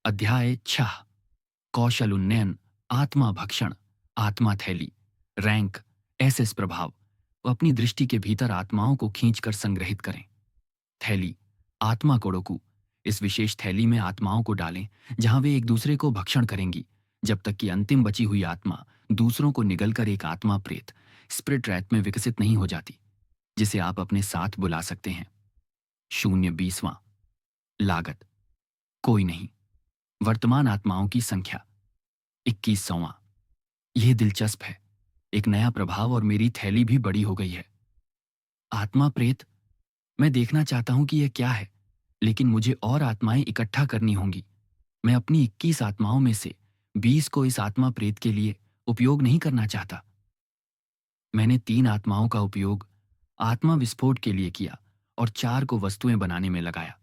अध्याय 6। कौशल उन्नयन, आत्मा भक्षण, आत्मा थैली, रैंक, एसएस प्रभाव। अपनी दृष्टि के भीतर आत्माओं को खींचकर संग्रहित करें। थैली, आत्मा कोडोकू। इस विशेष थैली में आत्माओं को डालें जहां वे एक दूसरे को भक्षण करेंगी जब तक कि अंतिम बची हुई आत्मा दूसरों को निगलकर एक आत्मा प्रेत स्प्रिट रैत में विकसित नहीं हो जाती, जिसे आप अपने साथ बुला सकते हैं। 020वां। लागत कोई नहीं। वर्तमान आत्माओं की संख्या 21वां। यह दिलचस्प है। एक नया प्रभाव और मेरी थैली भी बड़ी हो गई है। आत्मा प्रेत, मैं देखना चाहता हूं कि यह क्या है, लेकिन मुझे और आत्माएं इकट्ठा करनी होंगी। मैं अपनी 21 आत्माओं में से 20 को इस आत्मा प्रेत के लिए उपयोग नहीं करना चाहता। मैंने 3 आत्माओं का उपयोग आत्मा विस्फोट के लिए किया और 4 को वस्तुएं बनाने में लगाया।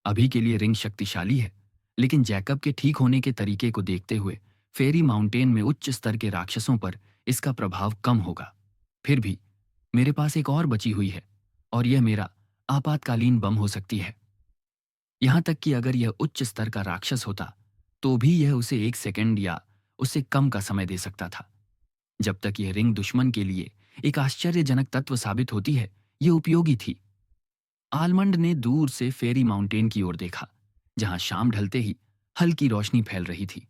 अभी के लिए रिंग शक्तिशाली है, लेकिन जैकब के ठीक होने के तरीके को देखते हुए फेरी माउंटेन में उच्च स्तर के राक्षसों पर इसका प्रभाव कम होगा। फिर भी मेरे पास एक और बची हुई है और यह मेरा आपातकालीन बम हो सकती है। यहां तक कि अगर यह उच्च स्तर का राक्षस होता तो भी यह उसे 1 सेकंड या उससे कम का समय दे सकता था। जब तक यह रिंग दुश्मन के लिए एक आश्चर्यजनक तत्व साबित होती है, यह उपयोगी थी। आलमंड ने दूर से फेरी माउंटेन की ओर देखा, जहां शाम ढलते ही हल्की रोशनी फैल रही थी।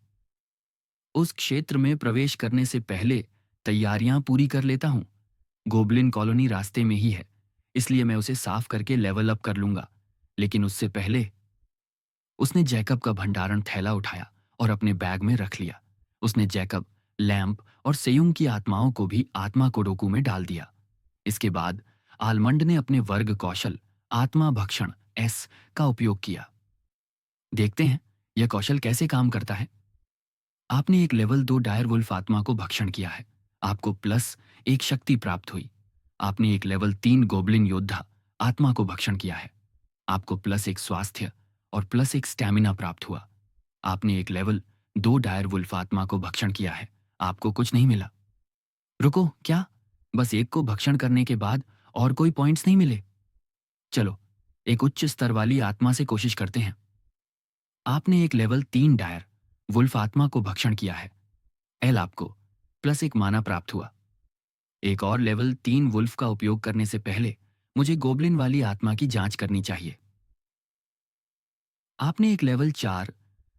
उस क्षेत्र में प्रवेश करने से पहले तैयारियां पूरी कर लेता हूं। गोबलिन कॉलोनी रास्ते में ही है, इसलिए मैं उसे साफ करके लेवल अप कर लूंगा। लेकिन उससे पहले उसने जैकब का भंडारण थैला उठाया और अपने बैग में रख लिया। उसने जैकब, लैंप और सेयुंग की आत्माओं को भी आत्मा कोडोकू में डाल दिया। इसके बाद आलमंड ने अपने वर्ग कौशल आत्मा भक्षण एस का उपयोग किया। देखते हैं यह कौशल कैसे काम करता है। आपने एक लेवल 2 डायरवुल्फ आत्मा को भक्षण किया है। आपको +1 शक्ति प्राप्त हुई। आपने एक लेवल 3 गोबलिन योद्धा आत्मा को भक्षण किया है। आपको +1 स्वास्थ्य और +1 स्टैमिना प्राप्त हुआ। आपने एक लेवल 2 डायरवुल्फ आत्मा को भक्षण किया है। आपको कुछ नहीं मिला। रुको, क्या? बस एक को भक्षण करने के बाद और कोई पॉइंट्स नहीं मिले? चलो, एक उच्च स्तर वाली आत्मा से कोशिश करते हैं। आपने एक लेवल 3 डायर वुल्फ आत्मा को भक्षण किया है। एल, आपको +1 माना प्राप्त हुआ। एक और लेवल 3 वुल्फ का उपयोग करने से पहले मुझे गोबलिन वाली आत्मा की जांच करनी चाहिए। आपने एक लेवल 4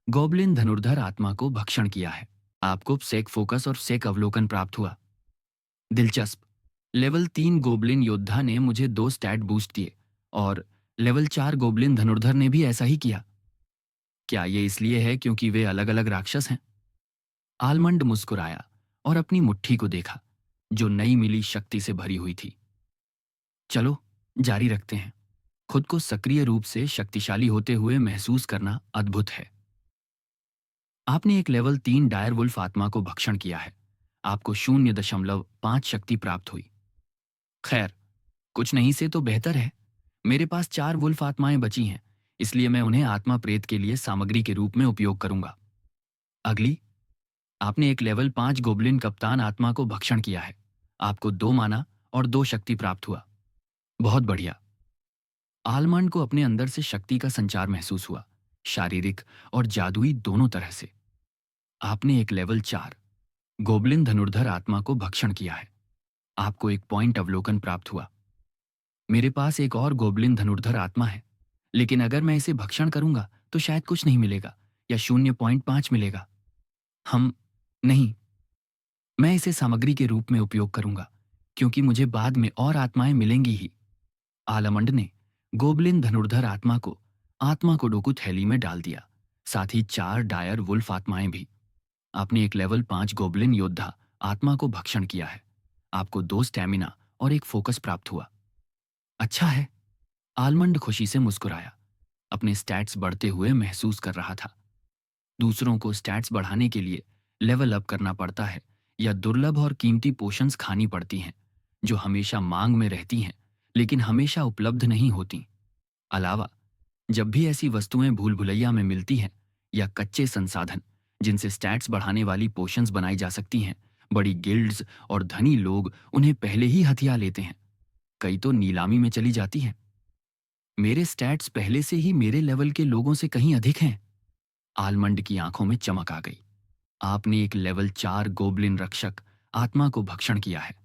गोबलिन धनुर्धर आत्मा को भक्षण किया है। आपको सेक फोकस और सेक अवलोकन प्राप्त हुआ। दिलचस्प। लेवल 3 गोबलिन योद्धा ने मुझे 2 स्टैट बूस्ट दिए और लेवल 4 गोबलिन धनुर्धर ने भी ऐसा ही किया। क्या ये इसलिए है क्योंकि वे अलग अलग राक्षस हैं? आलमंड मुस्कुराया और अपनी मुट्ठी को देखा, जो नई मिली शक्ति से भरी हुई थी। चलो, जारी रखते हैं। खुद को सक्रिय रूप से शक्तिशाली होते हुए महसूस करना अद्भुत है। आपने एक लेवल 3 डायरवुल्फ आत्मा को भक्षण किया है। आपको 0.5 शक्ति प्राप्त हुई। खैर, कुछ नहीं से तो बेहतर है। मेरे पास 4 वुल्फ आत्माएं बची हैं, इसलिए मैं उन्हें आत्मा प्रेत के लिए सामग्री के रूप में उपयोग करूंगा। अगली, आपने एक लेवल 5 गोबलिन कप्तान आत्मा को भक्षण किया है। आपको 2 माना और 2 शक्ति प्राप्त हुआ। बहुत बढ़िया। आलमंड को अपने अंदर से शक्ति का संचार महसूस हुआ, शारीरिक और जादुई दोनों तरह से। आपने एक लेवल 4 गोबलिन धनुर्धर आत्मा को भक्षण किया है। आपको 1 पॉइंट अवलोकन प्राप्त हुआ। मेरे पास एक और गोबलिन धनुर्धर आत्मा है, लेकिन अगर मैं इसे भक्षण करूंगा तो शायद कुछ नहीं मिलेगा या 0.5 मिलेगा। हम नहीं, मैं इसे सामग्री के रूप में उपयोग करूंगा, क्योंकि मुझे बाद में और आत्माएं मिलेंगी ही। आलमंड ने गोबलिन धनुर्धर आत्मा को आत्मा कोडोकू थैली में डाल दिया, साथ ही 4 डायर वुल्फ आत्माएं भी। आपने एक लेवल 5 गोबलिन योद्धा आत्मा को भक्षण किया है। आपको 2 स्टैमिना और 1 फोकस प्राप्त हुआ। अच्छा है। आलमंड खुशी से मुस्कुराया। अपने स्टैट्स बढ़ते हुए महसूस कर रहा था। दूसरों को स्टैट्स बढ़ाने के लिए लेवल अप करना पड़ता है या दुर्लभ और कीमती पोशंस खानी पड़ती हैं, जो हमेशा मांग में रहती हैं लेकिन हमेशा उपलब्ध नहीं होती। अलावा, जब भी ऐसी वस्तुएं भूल भुलैया में मिलती हैं या कच्चे संसाधन जिनसे स्टैट्स बढ़ाने वाली पोशंस बनाई जा सकती हैं, बड़ी गिल्ड्स और धनी लोग उन्हें पहले ही हथिया लेते हैं। कई तो नीलामी में चली जाती हैं। मेरे स्टैट्स पहले से ही मेरे लेवल के लोगों से कहीं अधिक हैं। आलमंड की आंखों में चमक आ गई। आपने एक लेवल 4 गोबलिन रक्षक आत्मा को भक्षण किया है।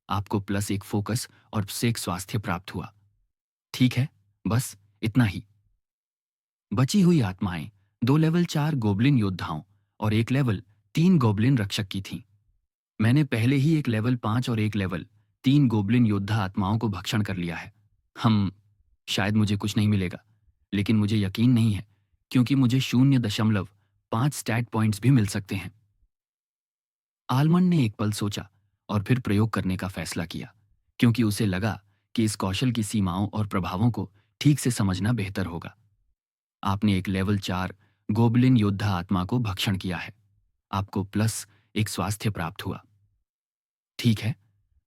आपको +1 फोकस और +1 स्वास्थ्य प्राप्त हुआ। ठीक है, बस इतना ही। बची हुई आत्माएं 2 लेवल 4 गोबलिन योद्धाओं और एक लेवल 3 गोबलिन रक्षक की थीं। मैंने पहले ही एक लेवल 5 और एक लेवल 3 गोबलिन योद्धा आत्माओं को भक्षण कर लिया है। हम शायद मुझे कुछ नहीं मिलेगा, लेकिन मुझे यकीन नहीं है, क्योंकि मुझे 0.5 स्टैट पॉइंट्स भी मिल सकते हैं। आलमंड ने एक पल सोचा और फिर प्रयोग करने का फैसला किया, क्योंकि उसे लगा कि इस कौशल की सीमाओं और प्रभावों को ठीक से समझना बेहतर होगा। आपने एक लेवल 4 गोबलिन योद्धा आत्मा को भक्षण किया है। आपको +1 स्वास्थ्य प्राप्त हुआ। ठीक है,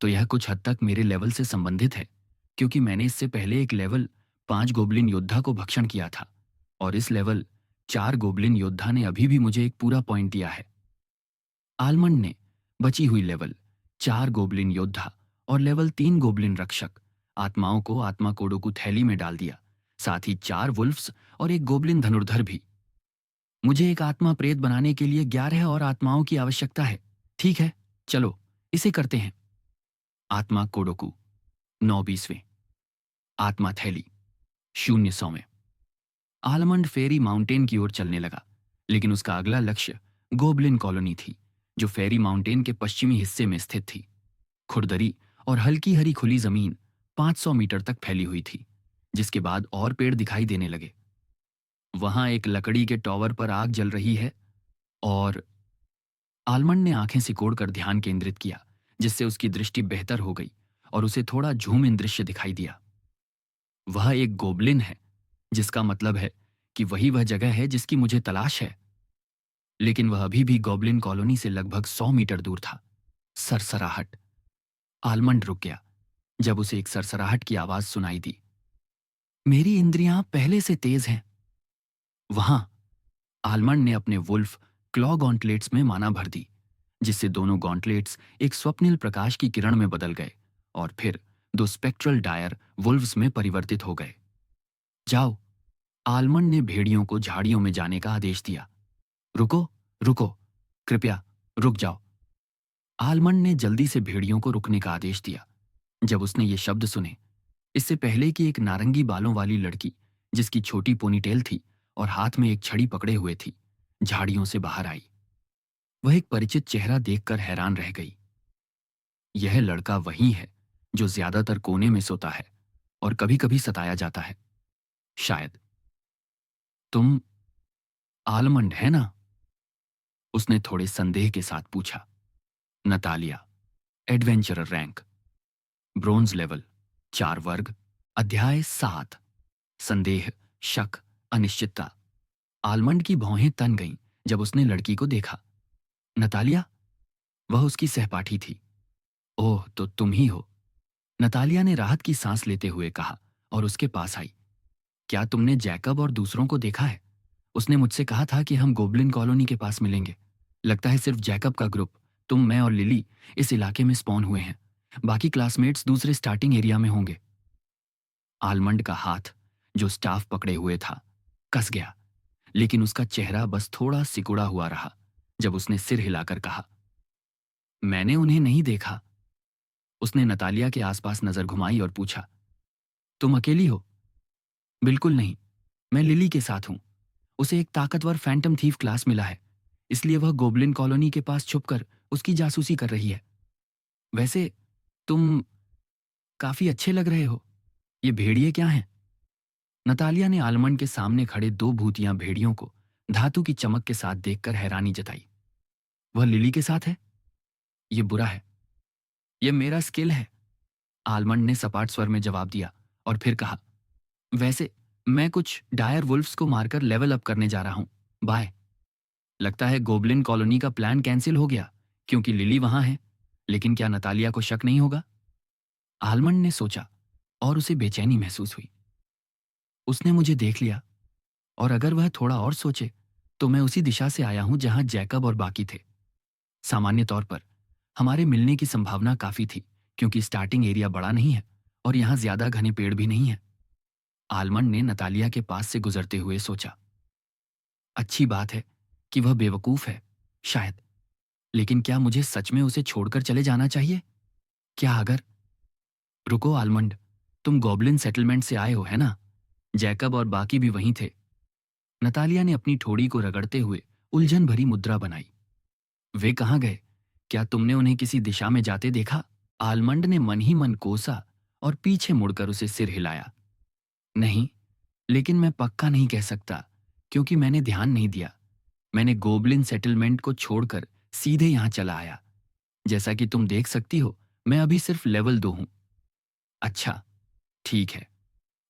तो यह कुछ हद तक मेरे लेवल से संबंधित है, क्योंकि मैंने इससे पहले एक लेवल 5 गोबलिन योद्धा को भक्षण किया था और इस लेवल 4 गोबलिन योद्धा ने अभी भी मुझे एक पूरा पॉइंट दिया है। आलमंड ने बची हुई लेवल 4 गोबलिन योद्धा और लेवल 3 गोबलिन रक्षक आत्माओं को आत्मा कोडोकू थैली में डाल दिया, साथ ही 4 वुल्फ्स और एक गोबलिन धनुर्धर भी। मुझे एक आत्मा प्रेत बनाने के लिए 11 और आत्माओं की आवश्यकता है। ठीक है, चलो इसे करते हैं। आत्मा कोडोकू 9/20वें। आत्मा थैली 0 आलमंड फेरी माउंटेन की ओर चलने लगा, लेकिन उसका अगला लक्ष्य गोबलिन कॉलोनी थी, जो फेरी माउंटेन के पश्चिमी हिस्से में स्थित थी। खुरदरी और हल्की हरी खुली जमीन 500 मीटर तक फैली हुई थी, जिसके बाद और पेड़ दिखाई देने लगे। वहां एक लकड़ी के टॉवर पर आग जल रही है और आलमंड ने आंखें सिकोड़कर ध्यान केंद्रित किया, जिससे उसकी दृष्टि बेहतर हो गई और उसे थोड़ा झूम दृश्य दिखाई दिया। वह एक गोबलिन है, जिसका मतलब है कि वही वह जगह है जिसकी मुझे तलाश है। लेकिन वह अभी भी गोबलिन कॉलोनी से लगभग 100 मीटर दूर था। सरसराहट। आलमंड रुक गया जब उसे एक सरसराहट की आवाज सुनाई दी। मेरी इंद्रियां पहले से तेज हैं। वहां आलमंड ने अपने वुल्फ क्लॉ गॉन्टलेट्स में माना भर दी, जिससे दोनों गॉन्टलेट्स एक स्वप्निल प्रकाश की किरण में बदल गए और फिर 2 स्पेक्ट्रल डायर वुल्व्स में परिवर्तित हो गए। जाओ, आलमंड ने भेड़ियों को झाड़ियों में जाने का आदेश दिया। रुको, रुको, कृपया रुक जाओ। आलमंड ने जल्दी से भेड़ियों को रुकने का आदेश दिया। जब उसने ये शब्द सुने, इससे पहले कि एक नारंगी बालों वाली लड़की, जिसकी छोटी पोनीटेल थी और हाथ में एक छड़ी पकड़े हुए थी, झाड़ियों से बाहर आई। वह एक परिचित चेहरा देखकर हैरान रह गई। यह लड़का वही है जो ज्यादातर कोने में सोता है और कभी-कभी सताया जाता है। शायद तुम आलमंड है ना? उसने थोड़े संदेह के साथ पूछा। Natalia, adventurer rank, bronze level, 4 वर्ग, अध्याय 7। संदेह, शक, अनिश्चितता। आलमंड की भौहें तन गईं जब उसने लड़की को देखा। नतालिया? वह उसकी सहपाठी थी। ओह, तो तुम ही हो। नतालिया ने राहत की सांस लेते हुए कहा और उसके पास आई। क्या तुमने जैकब और दूसरों को देखा है? उसने मुझसे कहा था कि हम गोबलिन कॉलोनी के पास मिलेंगे। लगता है सिर्फ जैकब का ग्रुप, तुम, मैं और लिली इस इलाके में स्पॉन हुए हैं। बाकी क्लासमेट्स दूसरे स्टार्टिंग एरिया में होंगे। आलमंड का हाथ, जो स्टाफ पकड़े हुए था, कस गया, लेकिन उसका चेहरा बस थोड़ा सिकुड़ा हुआ रहा जब उसने सिर हिलाकर कहा, मैंने उन्हें नहीं देखा। उसने नतालिया के आसपास नजर घुमाई और पूछा, तुम अकेली हो? बिल्कुल नहीं, मैं लिली के साथ हूं। उसे एक ताकतवर फैंटम थीफ क्लास मिला है, इसलिए वह गोबलिन कॉलोनी के पास छुपकर उसकी जासूसी कर रही है। वैसे तुम काफी अच्छे लग रहे हो। ये भेड़िए क्या हैं? नतालिया ने आलमंड के सामने खड़े 2 भूतिया भेड़ियों को धातु की चमक के साथ देखकर हैरानी जताई। वह लिली के साथ है? ये बुरा है। ये मेरा स्किल है, आलमंड ने सपाट स्वर में जवाब दिया और फिर कहा, वैसे मैं कुछ डायर वुल्फ्स को मारकर लेवल अप करने जा रहा हूं। बाय। लगता है गोबलिन कॉलोनी का प्लान कैंसिल हो गया, क्योंकि लिली वहां है। लेकिन क्या नतालिया को शक नहीं होगा? आलमंड ने सोचा और उसे बेचैनी महसूस हुई। उसने मुझे देख लिया, और अगर वह थोड़ा और सोचे तो मैं उसी दिशा से आया हूं जहां जैकब और बाकी थे। सामान्य तौर पर हमारे मिलने की संभावना काफी थी, क्योंकि स्टार्टिंग एरिया बड़ा नहीं है और यहां ज्यादा घने पेड़ भी नहीं है। आलमंड ने नतालिया के पास से गुजरते हुए सोचा। अच्छी बात है कि वह बेवकूफ है, शायद। लेकिन क्या मुझे सच में उसे छोड़कर चले जाना चाहिए? क्या अगर... रुको आलमंड, तुम गॉबलिन सेटलमेंट से आए हो, है ना? जैकब और बाकी भी वहीं थे। नतालिया ने अपनी ठोड़ी को रगड़ते हुए उलझन भरी मुद्रा बनाई। वे कहाँ गए? क्या तुमने उन्हें किसी दिशा में जाते देखा? आलमंड ने मन ही मन कोसा और पीछे मुड़कर उसे सिर हिलाया। नहीं, लेकिन मैं पक्का नहीं कह सकता, क्योंकि मैंने ध्यान नहीं दिया। मैंने गोबलिन सेटलमेंट को छोड़कर सीधे यहां चला आया। जैसा कि तुम देख सकती हो, मैं अभी सिर्फ लेवल 2 हूं। अच्छा, ठीक है।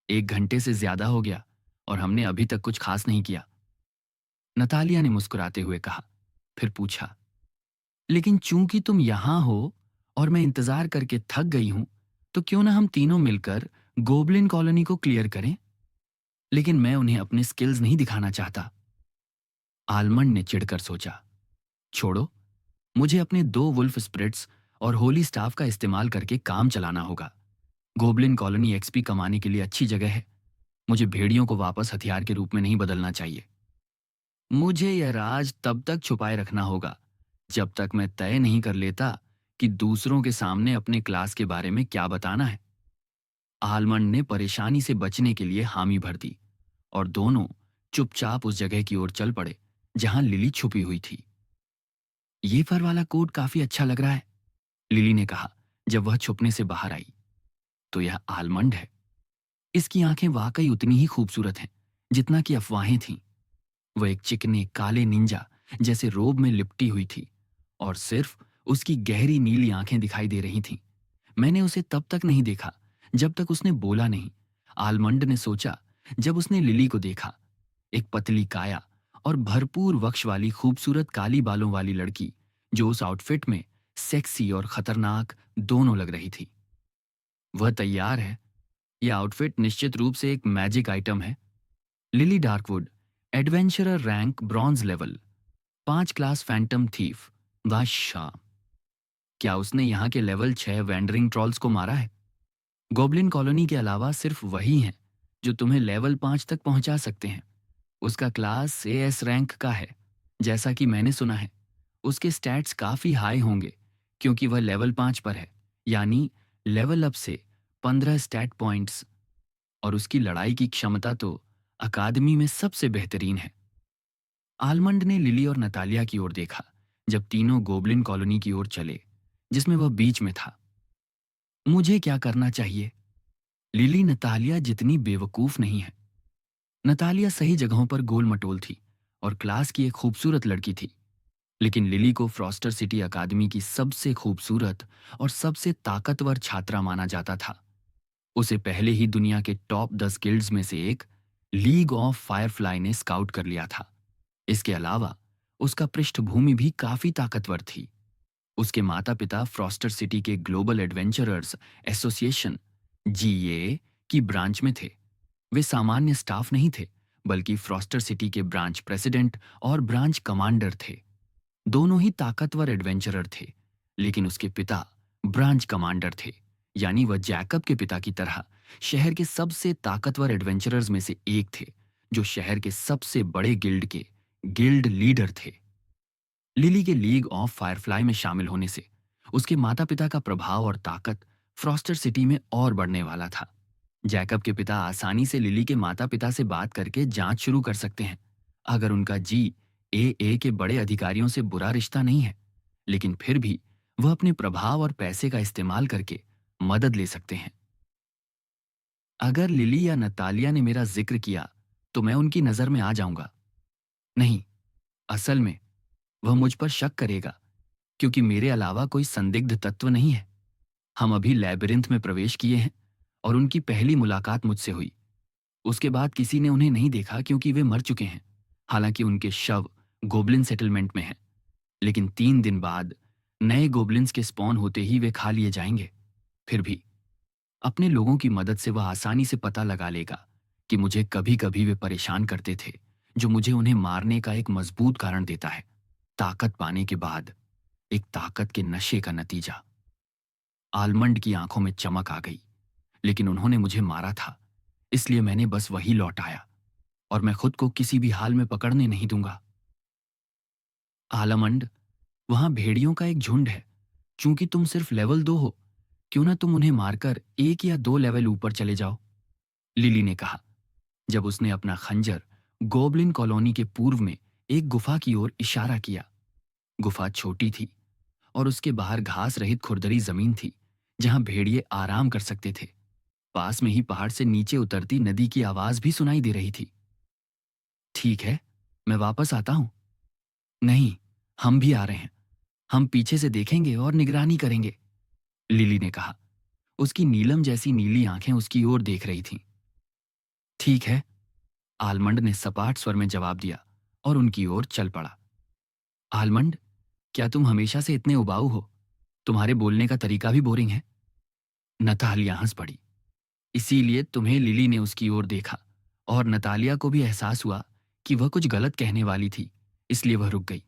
1 घंटे से ज्यादा हो गया और हमने अभी तक कुछ खास नहीं किया, नतालिया ने मुस्कुराते हुए कहा। फिर पूछा, लेकिन चूंकि तुम यहां हो और मैं इंतजार करके थक गई हूं, तो क्यों ना हम तीनों मिलकर गोबलिन कॉलोनी को क्लियर करें? लेकिन मैं उन्हें अपने स्किल्स नहीं दिखाना चाहता। आलमंड ने चिढ़कर सोचा, छोड़ो, मुझे अपने 2 वुल्फ स्प्रिट्स और होली स्टाफ का इस्तेमाल करके काम चलाना होगा। गोबलिन कॉलोनी एक्सपी कमाने के लिए अच्छी जगह है। मुझे भेड़ियों को वापस हथियार के रूप में नहीं बदलना चाहिए। मुझे यह राज तब तक छुपाए रखना होगा जब तक मैं तय नहीं कर लेता कि दूसरों के सामने अपने क्लास के बारे में क्या बताना है। आलमंड ने परेशानी से बचने के लिए हामी भर दी और दोनों चुपचाप उस जगह की ओर चल पड़े जहां लिली छुपी हुई थी। ये फर वाला कोट काफी अच्छा लग रहा है, लिली ने कहा जब वह छुपने से बाहर आई। तो यह आलमंड है। इसकी आंखें वाकई उतनी ही खूबसूरत हैं जितना कि अफवाहें थीं। वह एक चिकने काले निंजा जैसे रोब में लिपटी हुई थी और सिर्फ उसकी गहरी नीली आंखें दिखाई दे रही थीं। मैंने उसे तब तक नहीं देखा जब तक उसने बोला नहीं, आलमंड ने सोचा। जब उसने लिली को देखा, एक पतली काया और भरपूर वक्ष वाली खूबसूरत काली बालों वाली लड़की जो उस आउटफिट में सेक्सी और खतरनाक दोनों लग रही थी। वह तैयार है। यह आउटफिट निश्चित रूप से एक मैजिक आइटम है। Lily Darkwood, adventurer rank bronze level, 5 class phantom thief, बादशाह। क्या उसने यहाँ के लेवल 6 वैंडरिंग ट्रॉल्स को मारा है? गोबलिन कॉलोनी के अलावा सिर्फ वही हैं जो तुम्हें लेवल 5 तक पहुंचा सकते हैं। उसका क्लास एएस रैंक का है। जैसा कि मैंने सुना है, उसके स्टैट्स काफी हाई होंगे क्योंकि वह लेवल 5 पर है, यानी लेवल अप से 15 स्टैट पॉइंट्स। और उसकी लड़ाई की क्षमता तो अकादमी में सबसे बेहतरीन है। आलमंड ने लिली और नतालिया की ओर देखा जब तीनों गोबलिन कॉलोनी की ओर चले, जिसमें वह बीच में था। मुझे क्या करना चाहिए? लिली नतालिया जितनी बेवकूफ नहीं है। नतालिया सही जगहों पर गोल मटोल थी और क्लास की एक खूबसूरत लड़की थी, लेकिन लिली को फ्रॉस्टर सिटी अकादमी की सबसे खूबसूरत और सबसे ताकतवर छात्रा माना जाता था। उसे पहले ही दुनिया के टॉप 10 गिल्ड्स में से एक लीग ऑफ फायरफ्लाई ने स्काउट कर लिया था। इसके अलावा उसका पृष्ठभूमि भी काफी ताकतवर थी। उसके माता पिता फ्रॉस्टर सिटी के ग्लोबल एडवेंचरर्स एसोसिएशन जीए की ब्रांच में थे। वे सामान्य स्टाफ नहीं थे, बल्कि फ्रॉस्टर सिटी के ब्रांच प्रेसिडेंट और ब्रांच कमांडर थे। दोनों ही ताकतवर एडवेंचरर थे, लेकिन उसके पिता ब्रांच कमांडर थे, यानी वह जैकब के पिता की तरह शहर के सबसे ताकतवर एडवेंचरर्स में से एक थे, जो शहर के सबसे बड़े गिल्ड के गिल्ड लीडर थे। लिली के लीग ऑफ फायरफ्लाई में शामिल होने से उसके माता पिता का प्रभाव और ताकत फ्रॉस्टर सिटी में और बढ़ने वाला था। जैकब के पिता आसानी से लिली के माता पिता से बात करके जांच शुरू कर सकते हैं अगर उनका जीए के बड़े अधिकारियों से बुरा रिश्ता नहीं है, लेकिन फिर भी वह अपने प्रभाव और पैसे का इस्तेमाल करके मदद ले सकते हैं। अगर लिली या नतालिया ने मेरा जिक्र किया तो मैं उनकी नजर में आ जाऊंगा। नहीं, असल में वह मुझ पर शक करेगा, क्योंकि मेरे अलावा कोई संदिग्ध तत्व नहीं है। हम अभी लैबिरिंथ में प्रवेश किए हैं और उनकी पहली मुलाकात मुझसे हुई। उसके बाद किसी ने उन्हें नहीं देखा क्योंकि वे मर चुके हैं, हालांकि उनके शव गोबलिन सेटलमेंट में हैं। लेकिन 3 दिन बाद नए गोबलिन्स के स्पॉन होते ही वे खा लिए जाएंगे। फिर भी अपने लोगों की मदद से वह आसानी से पता लगा लेगा कि मुझे कभी कभी वे परेशान करते थे, जो मुझे उन्हें मारने का एक मजबूत कारण देता है। ताकत पाने के बाद एक ताकत के नशे का नतीजा। आलमंड की आंखों में चमक आ गई। लेकिन उन्होंने मुझे मारा था, इसलिए मैंने बस वही लौटाया। और मैं खुद को किसी भी हाल में पकड़ने नहीं दूंगा। आलमंड, वहां भेड़ियों का एक झुंड है। चूंकि तुम सिर्फ लेवल 2 हो, क्यों ना तुम उन्हें मारकर 1 या 2 लेवल ऊपर चले जाओ, लिली ने कहा, जब उसने अपना खंजर गोबलिन कॉलोनी के पूर्व में एक गुफा की ओर इशारा किया। गुफा छोटी थी और उसके बाहर घास रहित खुरदरी जमीन थी जहां भेड़िए आराम कर सकते थे। पास में ही पहाड़ से नीचे उतरती नदी की आवाज भी सुनाई दे रही थी। ठीक है, मैं वापस आता हूं। नहीं, हम भी आ रहे हैं। हम पीछे से देखेंगे और निगरानी करेंगे, लिली ने कहा। उसकी नीलम जैसी नीली आंखें उसकी ओर देख रही थीं। ठीक है, आलमंड ने सपाट स्वर में जवाब दिया और उनकी ओर चल पड़ा। आलमंड, क्या तुम हमेशा से इतने उबाऊ हो? तुम्हारे बोलने का तरीका भी बोरिंग है। नतालिया हंस पड़ी। इसीलिए तुम्हें, लिली ने उसकी ओर देखा और नतालिया को भी एहसास हुआ कि वह कुछ गलत कहने वाली थी, इसलिए वह रुक गई।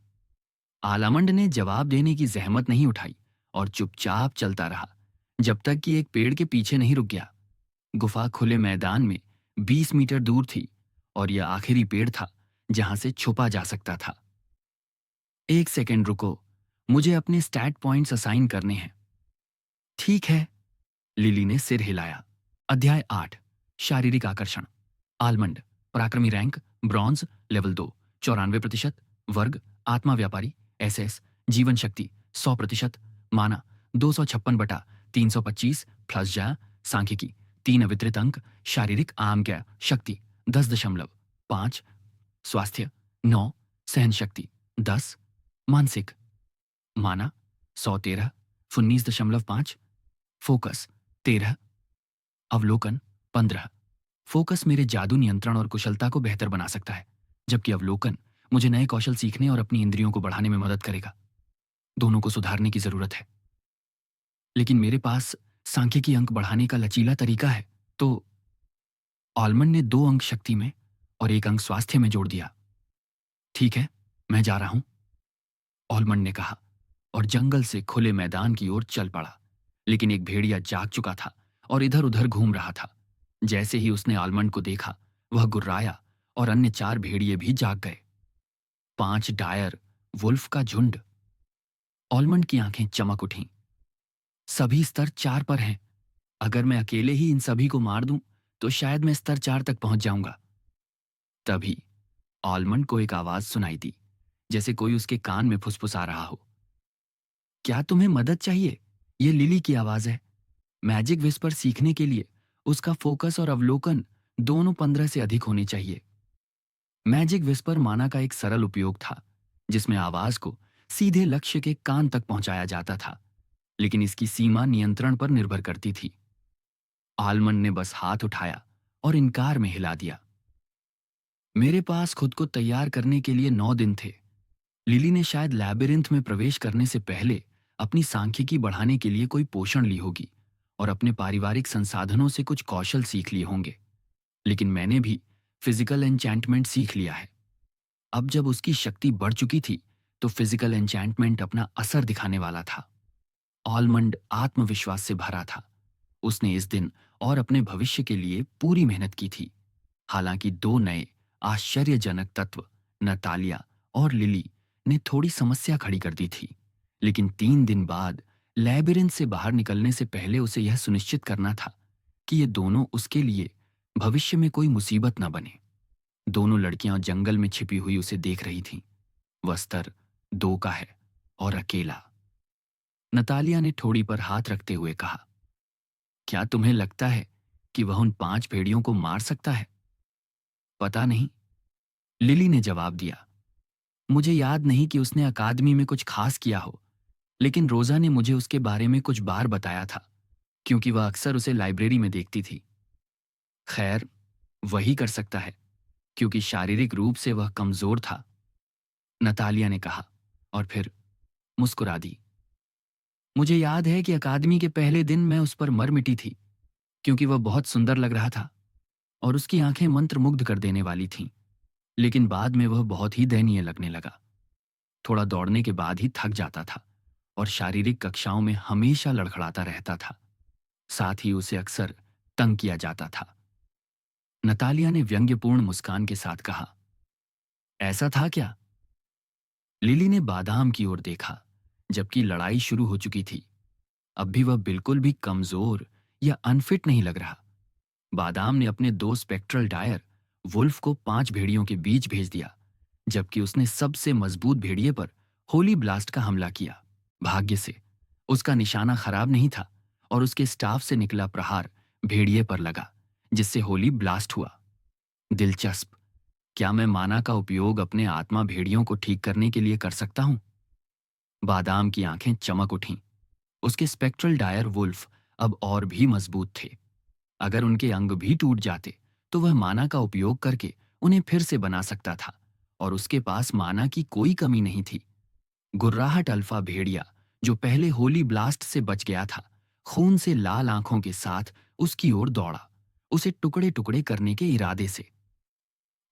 आलामंड ने जवाब देने की जहमत नहीं उठाई और चुपचाप चलता रहा जब तक कि एक पेड़ के पीछे नहीं रुक गया। गुफा खुले मैदान में 20 मीटर दूर थी और यह आखिरी पेड़ था जहां से छुपा जा सकता था। 1 सेकेंड रुको, मुझे अपने स्टैट पॉइंट्स असाइन करने हैं। ठीक है, लिली ने सिर हिलाया। अध्याय 8, शारीरिक आकर्षण। आलमंड, पराक्रमी रैंक ब्रॉन्ज लेवल 2, 94%। वर्ग आत्मा व्यापारी, एसएस। जीवन शक्ति 100%। माना 256/325 प्लस जा सांख्यिकी 3 अवितरित अंक। शारीरिक आम क्या शक्ति 10.5। स्वास्थ्य 9। सहन शक्ति 10। मानसिक माना 113 19.5। फोकस 13। अवलोकन 15। फोकस मेरे जादू नियंत्रण और कुशलता को बेहतर बना सकता है, जबकि अवलोकन मुझे नए कौशल सीखने और अपनी इंद्रियों को बढ़ाने में मदद करेगा। दोनों को सुधारने की जरूरत है। लेकिन मेरे पास सांख्यिकी अंक बढ़ाने का लचीला तरीका है, तो ऑलमंड ने 2 अंक शक्ति में और 1 अंक स्वास्थ्य में जोड़ दिया। ठीक है, मैं जा रहा हूं, ऑलमंड ने कहा और जंगल से खुले मैदान की ओर चल पड़ा। लेकिन एक भेड़िया जाग चुका था और इधर उधर घूम रहा था। जैसे ही उसने आलमंड को देखा, वह गुर्राया और अन्य 4 भेड़िए भी जाग गए। 5 डायर वुल्फ का झुंड। ऑलमंड की आंखें चमक उठीं। सभी स्तर 4 पर हैं। अगर मैं अकेले ही इन सभी को मार दूं तो शायद मैं स्तर 4 तक पहुंच जाऊंगा। तभी ऑलमंड को एक आवाज सुनाई दी, जैसे कोई उसके कान में फुसफुसा रहा हो। क्या तुम्हें मदद चाहिए? ये लिली की आवाज है। मैजिक विस्पर सीखने के लिए उसका फोकस और अवलोकन दोनों 15 से अधिक होने चाहिए। मैजिक विस्पर माना का एक सरल उपयोग था जिसमें आवाज को सीधे लक्ष्य के कान तक पहुंचाया जाता था, लेकिन इसकी सीमा नियंत्रण पर निर्भर करती थी। आलमंड ने बस हाथ उठाया और इनकार में हिला दिया। मेरे पास खुद को तैयार करने के लिए 9 दिन थे। लिली ने शायद लैबिरिंथ में प्रवेश करने से पहले अपनी सांख्यिकी बढ़ाने के लिए कोई पोषण ली होगी और अपने पारिवारिक संसाधनों से कुछ कौशल सीख लिए होंगे। लेकिन मैंने भी फिजिकल एन्चैंटमेंट सीख लिया है। अब जब उसकी शक्ति बढ़ चुकी थी तो फिजिकल एन्चैंटमेंट अपना असर दिखाने वाला था। ऑलमंड आत्मविश्वास से भरा था। उसने इस दिन और अपने भविष्य के लिए पूरी मेहनत की थी। हालांकि 2 नए आश्चर्यजनक तत्व, नतालिया और लिली, ने थोड़ी समस्या खड़ी कर दी थी। लेकिन 3 दिन बाद लैबिरिंथ से बाहर निकलने से पहले उसे यह सुनिश्चित करना था कि ये दोनों उसके लिए भविष्य में कोई मुसीबत न बने। दोनों लड़कियां जंगल में छिपी हुई उसे देख रही थीं। वह स्तर 2 का है और अकेला। नतालिया ने ठोड़ी पर हाथ रखते हुए कहा, क्या तुम्हें लगता है कि वह उन 5 भेड़ियों को मार सकता है? पता नहीं, लिली ने जवाब दिया। मुझे याद नहीं कि उसने अकादमी में कुछ खास किया हो, लेकिन रोजा ने मुझे उसके बारे में कुछ बार बताया था, क्योंकि वह अक्सर उसे लाइब्रेरी में देखती थी। खैर, वही कर सकता है, क्योंकि शारीरिक रूप से वह कमजोर था, नतालिया ने कहा और फिर मुस्कुरा दी। मुझे याद है कि अकादमी के पहले दिन मैं उस पर मर मिटी थी, क्योंकि वह बहुत सुंदर लग रहा था और उसकी आंखें मंत्रमुग्ध कर देने वाली थीं। लेकिन बाद में वह बहुत ही दयनीय लगने लगा। थोड़ा दौड़ने के बाद ही थक जाता था और शारीरिक कक्षाओं में हमेशा लड़खड़ाता रहता था। साथ ही उसे अक्सर तंग किया जाता था। नतालिया ने व्यंग्यपूर्ण मुस्कान के साथ कहा। ऐसा था क्या? लिली ने बादाम की ओर देखा, जबकि लड़ाई शुरू हो चुकी थी। अब भी वह बिल्कुल भी कमजोर या अनफिट नहीं लग रहा। बादाम ने अपने 2 स्पेक्ट्रल डायर वुल्फ को 5 भेड़ियों के बीच भेज दिया, जबकि उसने सबसे मजबूत भेड़िए पर होली ब्लास्ट का हमला किया। भाग्य से उसका निशाना खराब नहीं था और उसके स्टाफ से निकला प्रहार भेड़िए पर लगा, जिससे होली ब्लास्ट हुआ। दिलचस्प। क्या मैं माना का उपयोग अपने आत्मा भेड़ियों को ठीक करने के लिए कर सकता हूं? बादाम की आंखें चमक उठीं। उसके स्पेक्ट्रल डायर वुल्फ अब और भी मजबूत थे। अगर उनके अंग भी टूट जाते तो वह माना का उपयोग करके उन्हें फिर से बना सकता था, और उसके पास माना की कोई कमी नहीं थी। गुर्राहट अल्फा भेड़िया, जो पहले होली ब्लास्ट से बच गया था, खून से लाल आंखों के साथ उसकी ओर दौड़ा, उसे टुकड़े टुकड़े करने के इरादे से।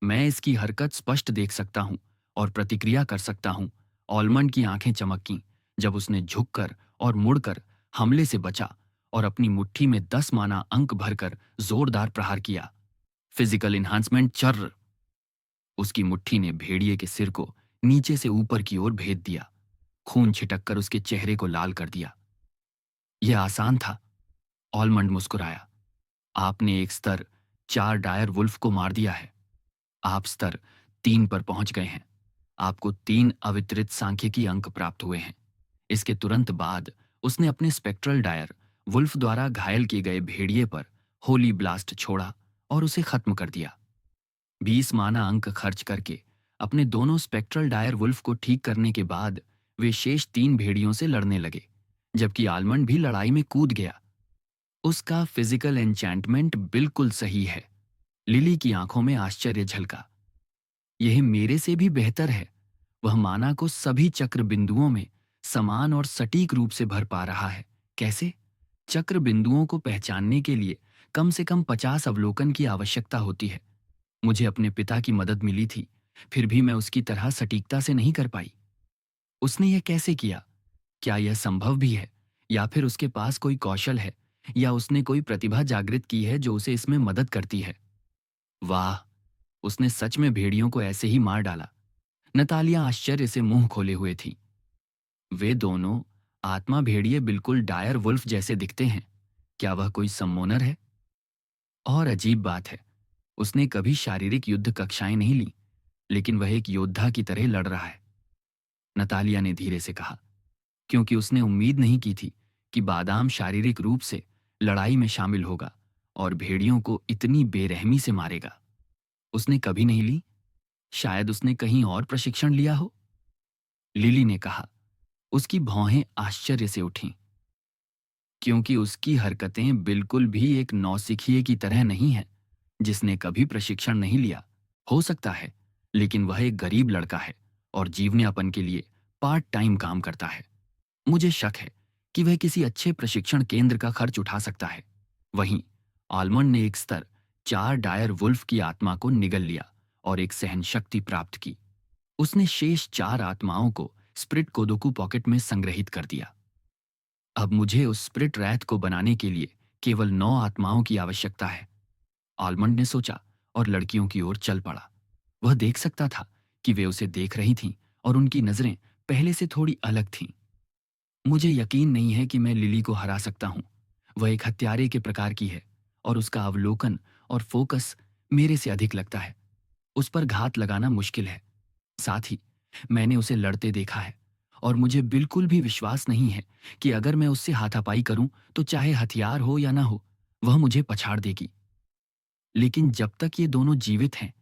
मैं इसकी हरकत स्पष्ट देख सकता हूं और प्रतिक्रिया कर सकता हूं। ऑलमंड की आंखें चमकीं जब उसने झुककर और मुड़कर हमले से बचा और अपनी मुट्ठी में 10 माना अंक भरकर जोरदार प्रहार किया। फिजिकल इन्हांसमेंट चर्र। उसकी मुट्ठी ने भेड़िए के सिर को नीचे से ऊपर की ओर भेद दिया, खून छिटककर उसके चेहरे को लाल कर दिया। यह आसान था। ऑलमंड मुस्कुराया। आपने एक स्तर 4 डायर वुल्फ को मार दिया है। आप स्तर 3 पर पहुंच गए हैं। आपको 3 अवितरित सांख्यिकी अंक प्राप्त हुए हैं। इसके तुरंत बाद उसने अपने स्पेक्ट्रल डायर वुल्फ द्वारा घायल किए गए भेड़िए पर होली ब्लास्ट छोड़ा और उसे खत्म कर दिया। 20 माना अंक खर्च करके अपने दोनों स्पेक्ट्रल डायर वुल्फ को ठीक करने के बाद वे शेष 3 भेड़ियों से लड़ने लगे, जबकि आलमंड भी लड़ाई में कूद गया। उसका फिजिकल एन्चेंटमेंट बिल्कुल सही है। लिली की आंखों में आश्चर्य झलका। यह मेरे से भी बेहतर है। वह माना को सभी चक्र बिंदुओं में समान और सटीक रूप से भर पा रहा है। कैसे? चक्र बिंदुओं को पहचानने के लिए कम से कम 50 अवलोकन की आवश्यकता होती है। मुझे अपने पिता की मदद मिली थी, फिर भी मैं उसकी तरह सटीकता से नहीं कर पाई। उसने यह कैसे किया? क्या यह संभव भी है, या फिर उसके पास कोई कौशल है, या उसने कोई प्रतिभा जागृत की है जो उसे इसमें मदद करती है? वाह, उसने सच में भेड़ियों को ऐसे ही मार डाला। नतालिया आश्चर्य से मुंह खोले हुए थी। वे दोनों आत्मा भेड़िए बिल्कुल डायर वुल्फ जैसे दिखते हैं। क्या वह कोई सम्मोनर है? और अजीब बात है, उसने कभी शारीरिक युद्ध कक्षाएं नहीं ली, लेकिन वह एक योद्धा की तरह लड़ रहा है। नतालिया ने धीरे से कहा, क्योंकि उसने उम्मीद नहीं की थी कि बादाम शारीरिक रूप से लड़ाई में शामिल होगा और भेड़ियों को इतनी बेरहमी से मारेगा। उसने कभी नहीं ली। शायद उसने कहीं और प्रशिक्षण लिया हो। लिली ने कहा। उसकी भौहें आश्चर्य से उठीं, क्योंकि उसकी हरकतें बिल्कुल भी एक नौसिखिए की तरह नहीं हैं, जिसने कभी प्रशिक्षण नहीं लिया। हो सकता है, लेकिन वह एक गरीब लड़का है और जीवनयापन के लिए पार्ट टाइम काम करता है। मुझे शक है कि वह किसी अच्छे प्रशिक्षण केंद्र का खर्च उठा सकता है। वहीं आलमंड ने एक स्तर 4 डायर वुल्फ की आत्मा को निगल लिया और एक सहन शक्ति प्राप्त की। उसने शेष 4 आत्माओं को स्प्रिट कोदोकू पॉकेट में संग्रहित कर दिया। अब मुझे उस स्प्रिट रैथ को बनाने के लिए केवल 9 आत्माओं की आवश्यकता है। आलमंड ने सोचा और लड़कियों की ओर चल पड़ा। वह देख सकता था कि वे उसे देख रही थीं और उनकी नजरें पहले से थोड़ी अलग थीं। मुझे यकीन नहीं है कि मैं लिली को हरा सकता हूं। वह एक हत्यारे के प्रकार की है और उसका अवलोकन और फोकस मेरे से अधिक लगता है। उस पर घात लगाना मुश्किल है। साथ ही मैंने उसे लड़ते देखा है और मुझे बिल्कुल भी विश्वास नहीं है कि अगर मैं उससे हाथापाई करूं तो चाहे हथियार हो या ना हो, वह मुझे पछाड़ देगी। लेकिन जब तक ये दोनों जीवित हैं,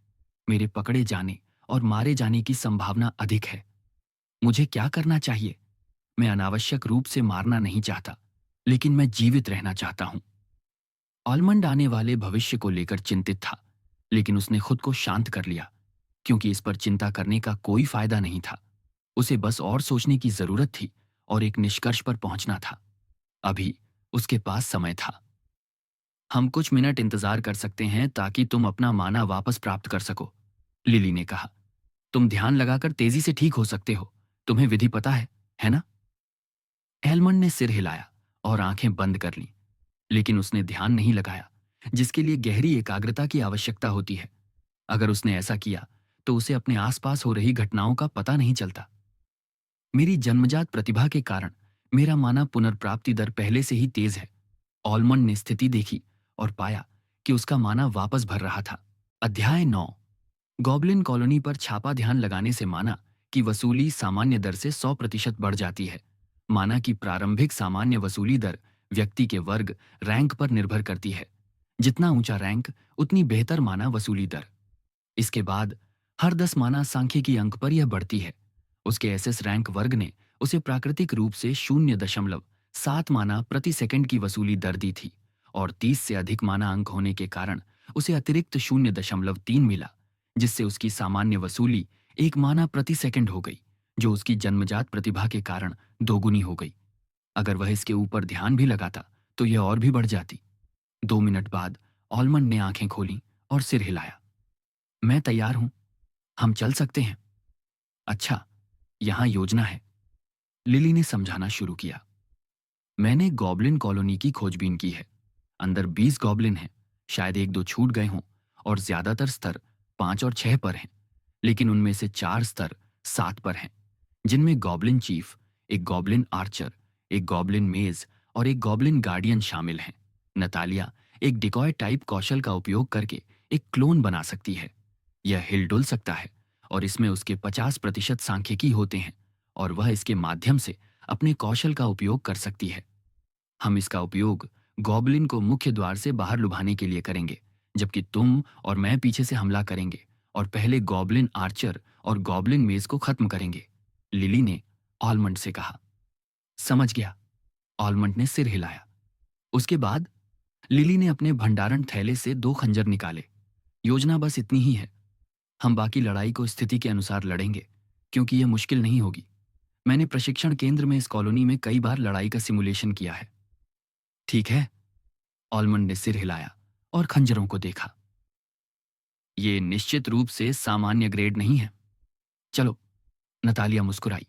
मेरे पकड़े जाने और मारे जाने की संभावना अधिक है। मुझे क्या करना चाहिए? मैं अनावश्यक रूप से मारना नहीं चाहता, लेकिन मैं जीवित रहना चाहता हूं। आलमंड आने वाले भविष्य को लेकर चिंतित था, लेकिन उसने खुद को शांत कर लिया, क्योंकि इस पर चिंता करने का कोई फायदा नहीं था। उसे बस और सोचने की जरूरत थी और एक निष्कर्ष पर पहुंचना था। अभी उसके पास समय था। हम कुछ मिनट इंतजार कर सकते हैं ताकि तुम अपना माना वापस प्राप्त कर सको, लिली ने कहा। तुम ध्यान लगाकर तेजी से ठीक हो सकते हो। तुम्हें विधि पता है ना? एलमंड ने सिर हिलाया और आंखें बंद कर लीं, लेकिन उसने ध्यान नहीं लगाया, जिसके लिए गहरी एकाग्रता की आवश्यकता होती है। अगर उसने ऐसा किया तो उसे अपने आसपास हो रही घटनाओं का पता नहीं चलता। मेरी जन्मजात प्रतिभा के कारण मेरा माना पुनर्प्राप्ति दर पहले से ही तेज है। ऑलमंड ने स्थिति देखी और पाया कि उसका माना वापस भर रहा था। अध्याय 9। गॉबलिन कॉलोनी पर छापा ध्यान लगाने से माना की वसूली सामान्य दर से 100% बढ़ जाती है। माना की प्रारंभिक सामान्य वसूली दर व्यक्ति के वर्ग रैंक पर निर्भर करती है। जितना ऊंचा रैंक उतनी बेहतर माना वसूली दर। इसके बाद हर 10 माना सांख्यिकी अंक पर यह बढ़ती है। उसके एसएस रैंक वर्ग ने उसे प्राकृतिक रूप से 0.7 माना प्रति सेकंड की वसूली दर दी थी और 30 से अधिक माना अंक होने के कारण उसे अतिरिक्त 0.3 मिला, जिससे उसकी सामान्य वसूली 1 माना प्रति सेकंड हो गई, जो उसकी जन्मजात प्रतिभा के कारण दोगुनी हो गई। अगर वह इसके ऊपर ध्यान भी लगाता तो यह और भी बढ़ जाती। 2 मिनट बाद ऑलमंड ने आंखें खोली और सिर हिलाया। मैं तैयार हूं, हम चल सकते हैं। अच्छा, यहां योजना है, लिली ने समझाना शुरू किया। मैंने गॉबलिन कॉलोनी की खोजबीन की है। अंदर 20 गॉबलिन हैं, शायद 1-2 छूट गए हों, और ज्यादातर स्तर 5 और 6 पर हैं। लेकिन उनमें से 4 स्तर 7 पर हैं, जिनमें गॉबलिन चीफ, एक गॉबलिन आर्चर, एक गॉबलिन मेज और एक गॉबलिन गार्डियन शामिल हैं। नतालिया एक डिकॉय टाइप कौशल का उपयोग करके एक क्लोन बना सकती है। यह हिलडुल सकता है और इसमें उसके 50% सांख्यिकी होते हैं और वह इसके माध्यम से अपने कौशल का उपयोग कर सकती है। हम इसका उपयोग गॉबलिन को मुख्य द्वार से बाहर लुभाने के लिए करेंगे, जबकि तुम और मैं पीछे से हमला करेंगे और पहले गॉबलिन आर्चर और गॉबलिन मेज को खत्म करेंगे, लिली ने ऑलमंड से कहा। समझ गया, ऑलमंड ने सिर हिलाया। उसके बाद लिली ने अपने भंडारण थैले से 2 खंजर निकाले। योजना बस इतनी ही है। हम बाकी लड़ाई को स्थिति के अनुसार लड़ेंगे, क्योंकि यह मुश्किल नहीं होगी। मैंने प्रशिक्षण केंद्र में इस कॉलोनी में कई बार लड़ाई का सिमुलेशन किया है। ठीक है, ऑलमंड ने सिर हिलाया और खंजरों को देखा। ये निश्चित रूप से सामान्य ग्रेड नहीं है। चलो, नतालिया मुस्कुराई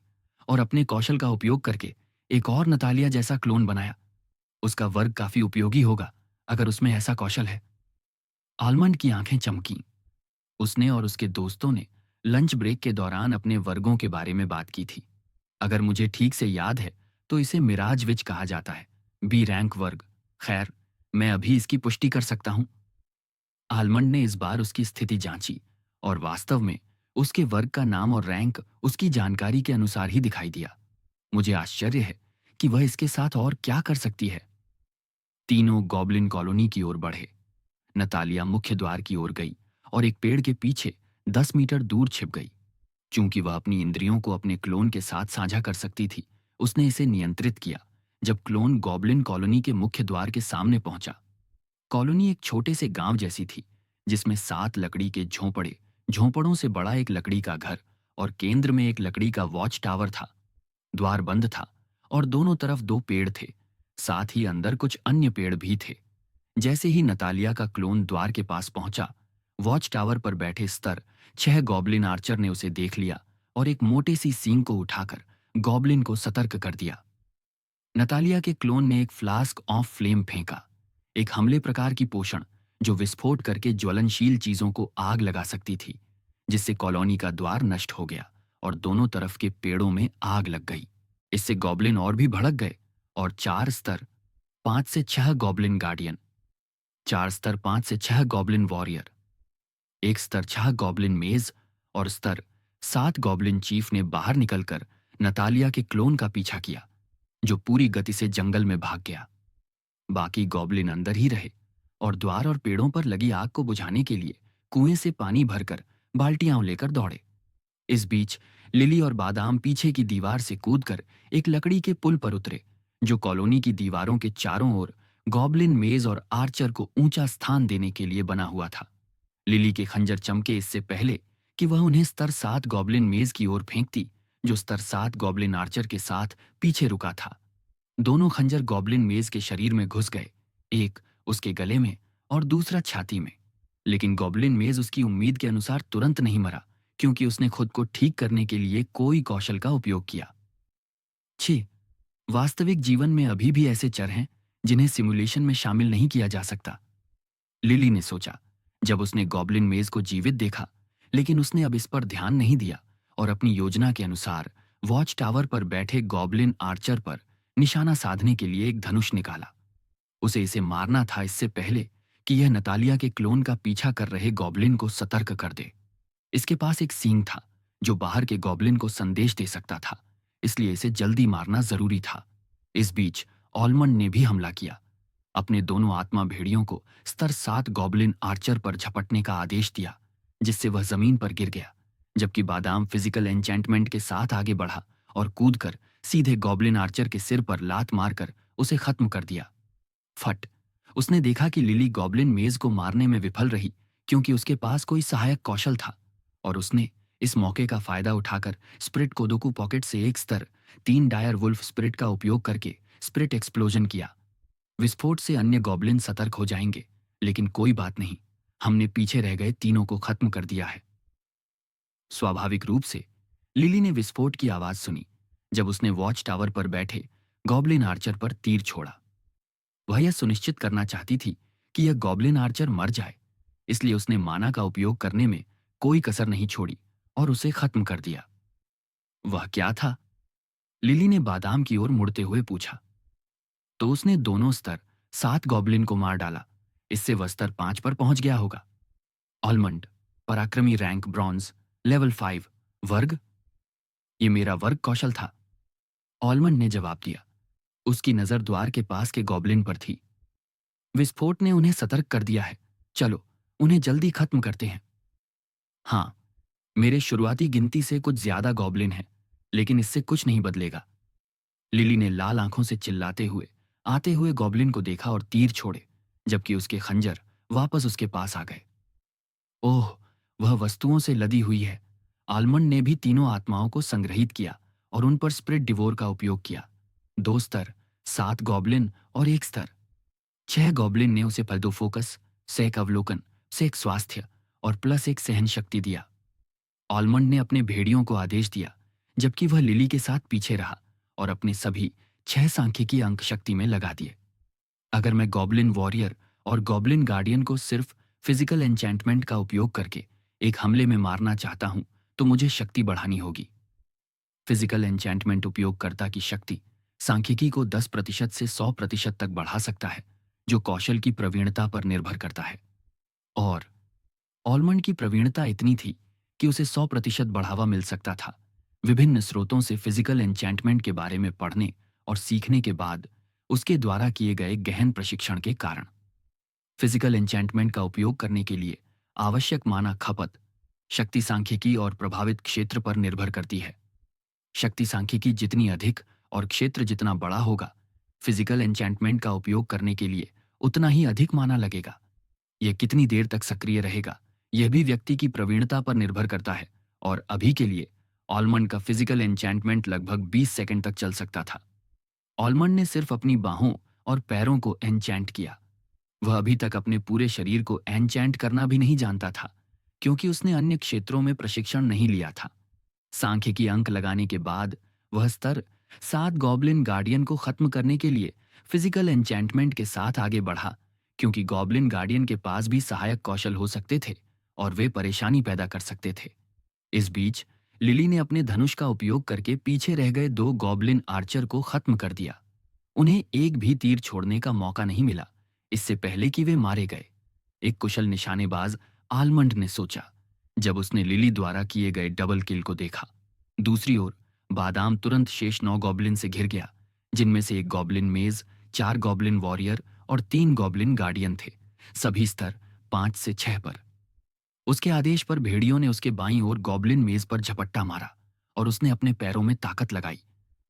और अपने कौशल का उपयोग करके एक और नतालिया जैसा क्लोन बनाया। उसका वर्ग काफी उपयोगी होगा अगर उसमें ऐसा कौशल है। आलमंड की आंखें चमकीं। उसने और उसके दोस्तों ने लंच ब्रेक के दौरान अपने वर्गों के बारे में बात की थी। अगर मुझे ठीक से याद है तो इसे मिराज विच कहा जाता है, बी रैंक वर्ग। खैर, मैं अभी इसकी पुष्टि कर सकता हूं। आलमंड ने इस बार उसकी स्थिति जांची और वास्तव में उसके वर्ग का नाम और रैंक उसकी जानकारी के अनुसार ही दिखाई दिया। मुझे आश्चर्य है कि वह इसके साथ और क्या कर सकती है। तीनों गॉबलिन कॉलोनी की ओर बढ़े। नतालिया मुख्य द्वार की ओर गई और एक पेड़ के पीछे 10 मीटर दूर छिप गई। चूंकि वह अपनी इंद्रियों को अपने क्लोन के साथ साझा कर सकती थी, उसने इसे नियंत्रित किया। जब क्लोन गॉबलिन कॉलोनी के मुख्य द्वार के सामने पहुंचा, कॉलोनी एक छोटे से गांव जैसी थी, जिसमें 7 लकड़ी के झोंपड़े, झोंपड़ों से बड़ा एक लकड़ी का घर और केंद्र में एक लकड़ी का वॉच टावर था। द्वार बंद था और दोनों तरफ 2 पेड़ थे। साथ ही अंदर कुछ अन्य पेड़ भी थे। जैसे ही नतालिया का क्लोन द्वार के पास पहुंचा, वॉच टावर पर बैठे स्तर 6 गॉबलिन आर्चर ने उसे देख लिया और एक मोटे सी सींग को उठाकर गॉबलिन को सतर्क कर दिया। नतालिया के क्लोन ने एक फ्लास्क ऑफ फ्लेम फेंका, एक हमले प्रकार की पोषण जो विस्फोट करके ज्वलनशील चीजों को आग लगा सकती थी, जिससे कॉलोनी का द्वार नष्ट हो गया और दोनों तरफ के पेड़ों में आग लग गई। इससे गॉबलिन और भी भड़क गए और 4 स्तर 5 से 6 गॉबलिन गार्डियन, 4 स्तर 5 से 6 गॉबलिन वॉरियर, एक स्तर 6 गॉबलिन मेज और स्तर 7 गॉबलिन चीफ ने बाहर निकलकर नतालिया के क्लोन का पीछा किया, जो पूरी गति से जंगल में भाग गया। बाकी गॉबलिन अंदर ही रहे और द्वार और पेड़ों पर लगी आग को बुझाने के लिए कुएं से पानी भरकर बाल्टियां लेकर दौड़े। इस बीच लिली और बादाम पीछे की दीवार से कूदकर एक लकड़ी के पुल पर उतरे, जो कॉलोनी की दीवारों के चारों ओर गॉबलिन मेज और आर्चर को ऊंचा स्थान देने के लिए बना हुआ था। लिली के खंजर चमके इससे पहले कि वह उन्हें स्तर 7 गॉबलिन मेज की ओर फेंकती, जो स्तर 7 गॉबलिन आर्चर के साथ पीछे रुका था। दोनों खंजर गॉबलिन मेज के शरीर में घुस गए, एक उसके गले में और दूसरा छाती में। लेकिन गॉबलिन मेज उसकी उम्मीद के अनुसार तुरंत नहीं मरा, क्योंकि उसने खुद को ठीक करने के लिए कोई कौशल का उपयोग किया। 6. वास्तविक जीवन में अभी भी ऐसे चर हैं जिन्हें सिमुलेशन में शामिल नहीं किया जा सकता। लिली ने सोचा। जब उसने गॉब्लिन मेज को जीवित देखा, लेकिन उसने अब इस पर ध्यान नहीं दिया और अपनी योजना के अनुसार वॉच टावर पर बैठे गॉब्लिन आर्चर पर निशाना साधने के लिए एक धनुष निकाला। उसे इसे मारना था इससे पहले कि यह नतालिया के क्लोन का पीछा कर रहे गॉब्लिन को सतर्क कर दे। इसके पास एक सींग था जो बाहर के गॉब्लिन को संदेश दे सकता था, इसलिए इसे जल्दी मारना जरूरी था। इस बीच ऑलमंड ने भी हमला किया। अपने दोनों आत्मा भेड़ियों को स्तर 7 गॉब्लिन आर्चर पर झपटने का आदेश दिया, जिससे वह जमीन पर गिर गया, जबकि बादाम फिजिकल एन्चेंटमेंट के साथ आगे बढ़ा और कूदकर सीधे गॉब्लिन आर्चर के सिर पर लात मारकर उसे खत्म कर दिया। फट। उसने देखा कि लिली गॉब्लिन मेज को मारने में विफल रही, क्योंकि उसके पास कोई सहायक कौशल था, और उसने इस मौके का फायदा उठाकर स्प्रिट कोदोकू पॉकेट से एक स्तर 3 डायर वुल्फ स्प्रिट का उपयोग करके स्प्रिट एक्सप्लोजन किया। विस्फोट से अन्य गॉब्लिन सतर्क हो जाएंगे, लेकिन कोई बात नहीं, हमने पीछे रह गए तीनों को खत्म कर दिया है। स्वाभाविक रूप से लिली ने विस्फोट की आवाज सुनी जब उसने वॉच टावर पर बैठे गॉब्लिन आर्चर पर तीर छोड़ा। वह यह सुनिश्चित करना चाहती थी कि यह गॉब्लिन आर्चर मर जाए, इसलिए उसने माना का उपयोग करने में कोई कसर नहीं छोड़ी और उसे खत्म कर दिया। वह क्या था? लिली ने बादाम की ओर मुड़ते हुए पूछा। तो उसने दोनों स्तर 7 गॉब्लिन को मार डाला। इससे वह स्तर 5 पर पहुंच गया होगा। ऑलमंड, पराक्रमी रैंक ब्रॉन्ज, लेवल 5, वर्ग। ये मेरा वर्ग कौशल था, ऑलमंड ने जवाब दिया। उसकी नजर द्वार के पास के गॉब्लिन पर थी। विस्फोट ने उन्हें सतर्क कर दिया है, चलो उन्हें जल्दी खत्म करते हैं। हाँ, मेरे शुरुआती गिनती से कुछ ज्यादा गॉब्लिन हैं, लेकिन इससे कुछ नहीं बदलेगा। लिली ने लाल आंखों से चिल्लाते हुए आते हुए गॉब्लिन को देखा और तीर छोड़े, जबकि उसके खंजर वापस उसके पास आ गए। ओह, वह वस्तुओं से लदी हुई है। आलमंड ने भी तीनों आत्माओं को संग्रहित किया और उन पर स्प्रिट डिवोर का उपयोग किया। 2 स्तर, 7 गॉब्लिन और 1 स्तर। 6 गॉब्लिन ने उसे फल्दो फोकस, सेक अवलोकन, सेक स्वास्थ्य और प्लस 1 सहन शक्ति दिया। ऑलमंड ने अपने भेड़ियों को आदेश दिया, जबकि वह लिली के साथ पीछे रहा और अपने सभी 6 सांख्यिकी अंक शक्ति में लगा दिए। अगर मैं गॉब्लिन वॉरियर और गॉब्लिन गार्डियन को सिर्फ फिजिकल एन्चेंटमेंट का उपयोग करके एक हमले में मारना चाहता हूं, तो मुझे शक्ति बढ़ानी होगी। फिजिकल एन्चेंटमेंट उपयोगकर्ता की शक्ति सांख्यिकी को 10% से 100% तक बढ़ा सकता है, जो कौशल की प्रवीणता पर निर्भर करता है। और ऑलमंड की प्रवीणता इतनी थी कि उसे 100% बढ़ावा मिल सकता था, विभिन्न स्रोतों से फिजिकल एन्चेंटमेंट के बारे में पढ़ने और सीखने के बाद उसके द्वारा किए गए गहन प्रशिक्षण के कारण। फिजिकल एन्चेंटमेंट का उपयोग करने के लिए आवश्यक माना खपत शक्ति सांख्यिकी और प्रभावित क्षेत्र पर निर्भर करती है। शक्ति सांख्यिकी जितनी अधिक और क्षेत्र जितना बड़ा होगा, फिजिकल एन्चेंटमेंट का उपयोग करने के लिए उतना ही अधिक माना लगेगा। यह कितनी देर तक सक्रिय रहेगा, यह भी व्यक्ति की प्रवीणता पर निर्भर करता है, और अभी के लिए ऑलमंड का फिजिकल एन्चेंटमेंट लगभग 20 सेकंड तक चल सकता था। ऑलमंड ने सिर्फ अपनी बाहों और पैरों को एन्चेंट किया। वह अभी तक अपने पूरे शरीर को एन्चेंट करना भी नहीं जानता था, क्योंकि उसने अन्य क्षेत्रों में प्रशिक्षण नहीं लिया था। सांख्यिकी अंक लगाने के बाद वह स्तर 7 गॉब्लिन गार्डियन को खत्म करने के लिए फिजिकल एन्चेंटमेंट के साथ आगे बढ़ा, क्योंकि गॉब्लिन गार्डियन के पास भी सहायक कौशल हो सकते थे और वे परेशानी पैदा कर सकते थे। इस बीच लिली ने अपने धनुष का उपयोग करके पीछे रह गए 2 गॉब्लिन आर्चर को खत्म कर दिया। उन्हें एक भी तीर छोड़ने का मौका नहीं मिला इससे पहले कि वे मारे गए। एक कुशल निशानेबाज आलमंड ने सोचा, जब उसने लिली द्वारा किए गए डबल किल को देखा। दूसरी ओर बादाम तुरंत शेष 9 गॉब्लिन से घिर गया, जिनमें से 1 गॉब्लिन मेज, 4 गॉब्लिन वॉरियर और 3 गॉब्लिन गार्डियन थे, सभी स्तर 5 से 6 पर। उसके आदेश पर भेड़ियों ने उसके बाईं ओर गॉब्लिन मेज पर झपट्टा मारा और उसने अपने पैरों में ताकत लगाई।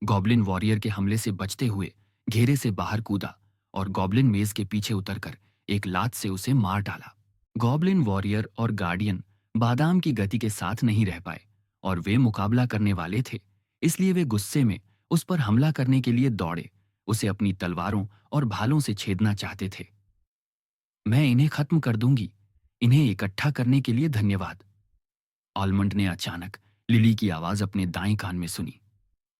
गॉब्लिन वॉरियर के हमले से बचते हुए घेरे से बाहर कूदा और गॉब्लिन मेज के पीछे उतरकर एक लात से उसे मार डाला। गॉब्लिन वॉरियर और गार्डियन बादाम की गति के साथ नहीं रह पाए और वे मुकाबला करने वाले थे, इसलिए वे गुस्से में उस पर हमला करने के लिए दौड़े, उसे अपनी तलवारों और भालों से छेदना चाहते थे। मैं इन्हें खत्म कर दूंगी, इन्हें इकट्ठा करने के लिए धन्यवाद। ऑलमंड ने अचानक लिली की आवाज अपने दाएं कान में सुनी।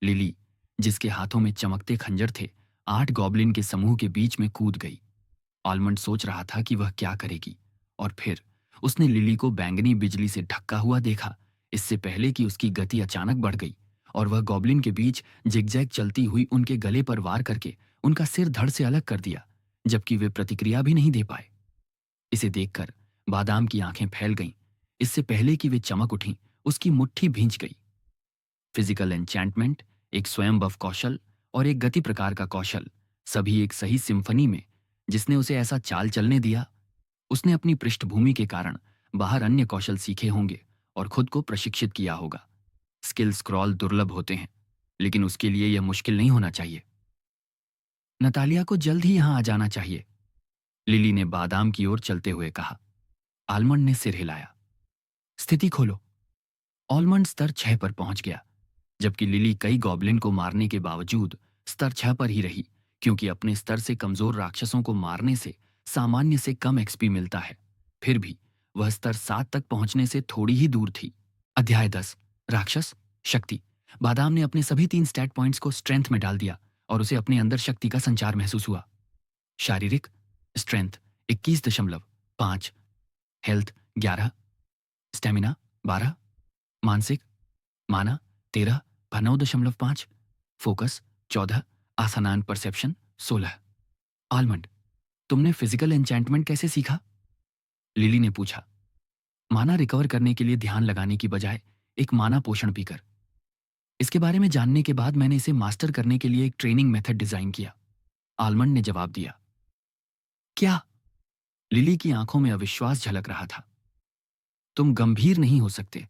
लिली, जिसके हाथों में चमकते खंजर थे, 8 गॉब्लिन के समूह के बीच में कूद गई। आलमंड सोच रहा था कि वह क्या करेगी, और फिर उसने लिली को बैंगनी बिजली से ढका हुआ देखा, इससे पहले कि उसकी गति अचानक बढ़ गई और वह गॉब्लिन के बीच जिगजैग चलती हुई उनके गले पर वार करके उनका सिर धड़ से अलग कर दिया, जबकि वे प्रतिक्रिया भी नहीं दे पाए। इसे देखकर बादाम की आंखें फैल गईं। इससे पहले कि वे चमक उठीं, उसकी मुट्ठी भींच गई। फिजिकल एन्चैंटमेंट, एक स्वयंभव कौशल और एक गति प्रकार का कौशल, सभी एक सही सिम्फनी में, जिसने उसे ऐसा चाल चलने दिया। उसने अपनी पृष्ठभूमि के कारण बाहर अन्य कौशल सीखे होंगे और खुद को प्रशिक्षित किया होगा। स्किल स्क्रॉल दुर्लभ होते हैं, लेकिन उसके लिए यह मुश्किल नहीं होना चाहिए। नतालिया को जल्द ही यहां आ जाना चाहिए, लिली ने बादाम की ओर चलते हुए कहा। आलमंड ने सिर हिलाया। स्थिति खोलो। ऑलमंड स्तर 6 पर पहुंच गया, जबकि लिली कई गॉब्लिन को मारने के बावजूद स्तर 6 पर ही रही, क्योंकि अपने स्तर से कमजोर राक्षसों को मारने से सामान्य से कम एक्सपी मिलता है। फिर भी वह स्तर 7 तक पहुंचने से थोड़ी ही दूर थी। अध्याय 10, राक्षस शक्ति। बादाम ने अपने सभी 3 स्टैट पॉइंट्स को स्ट्रेंथ में डाल दिया और उसे अपने अंदर शक्ति का संचार महसूस हुआ। शारीरिक स्ट्रेंथ 21.5, हेल्थ 11, स्टेमिना 12, मानसिक माना 13 व 9.5, फोकस 14, आसानान परसेप्शन 16। आलमंड, तुमने फिजिकल एन्चैंटमेंट कैसे सीखा? लिली ने पूछा। माना रिकवर करने के लिए ध्यान लगाने की बजाय एक माना पोषण पीकर। इसके बारे में जानने के बाद मैंने इसे मास्टर करने के लिए एक ट्रेनिंग मेथड डिजाइन किया, आलमंड ने जवाब दिया। क्या? लिली की आंखों में अविश्वास झलक रहा था। तुम गंभीर नहीं हो सकते।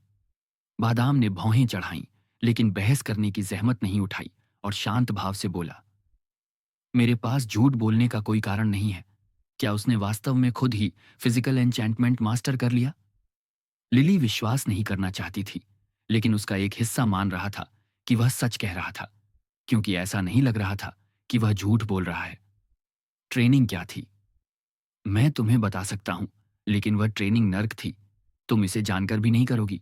बादाम ने भौहें चढ़ाईं, लेकिन बहस करने की जहमत नहीं उठाई और शांत भाव से बोला, मेरे पास झूठ बोलने का कोई कारण नहीं है। क्या उसने वास्तव में खुद ही फिजिकल एन्चैंटमेंट मास्टर कर लिया? लिली विश्वास नहीं करना चाहती थी, लेकिन उसका एक हिस्सा मान रहा था कि वह सच कह रहा था, क्योंकि ऐसा नहीं लग रहा था कि वह झूठ बोल रहा है। ट्रेनिंग क्या थी? मैं तुम्हें बता सकता हूं, लेकिन वह ट्रेनिंग नर्क थी। तुम इसे जानकर भी नहीं करोगी।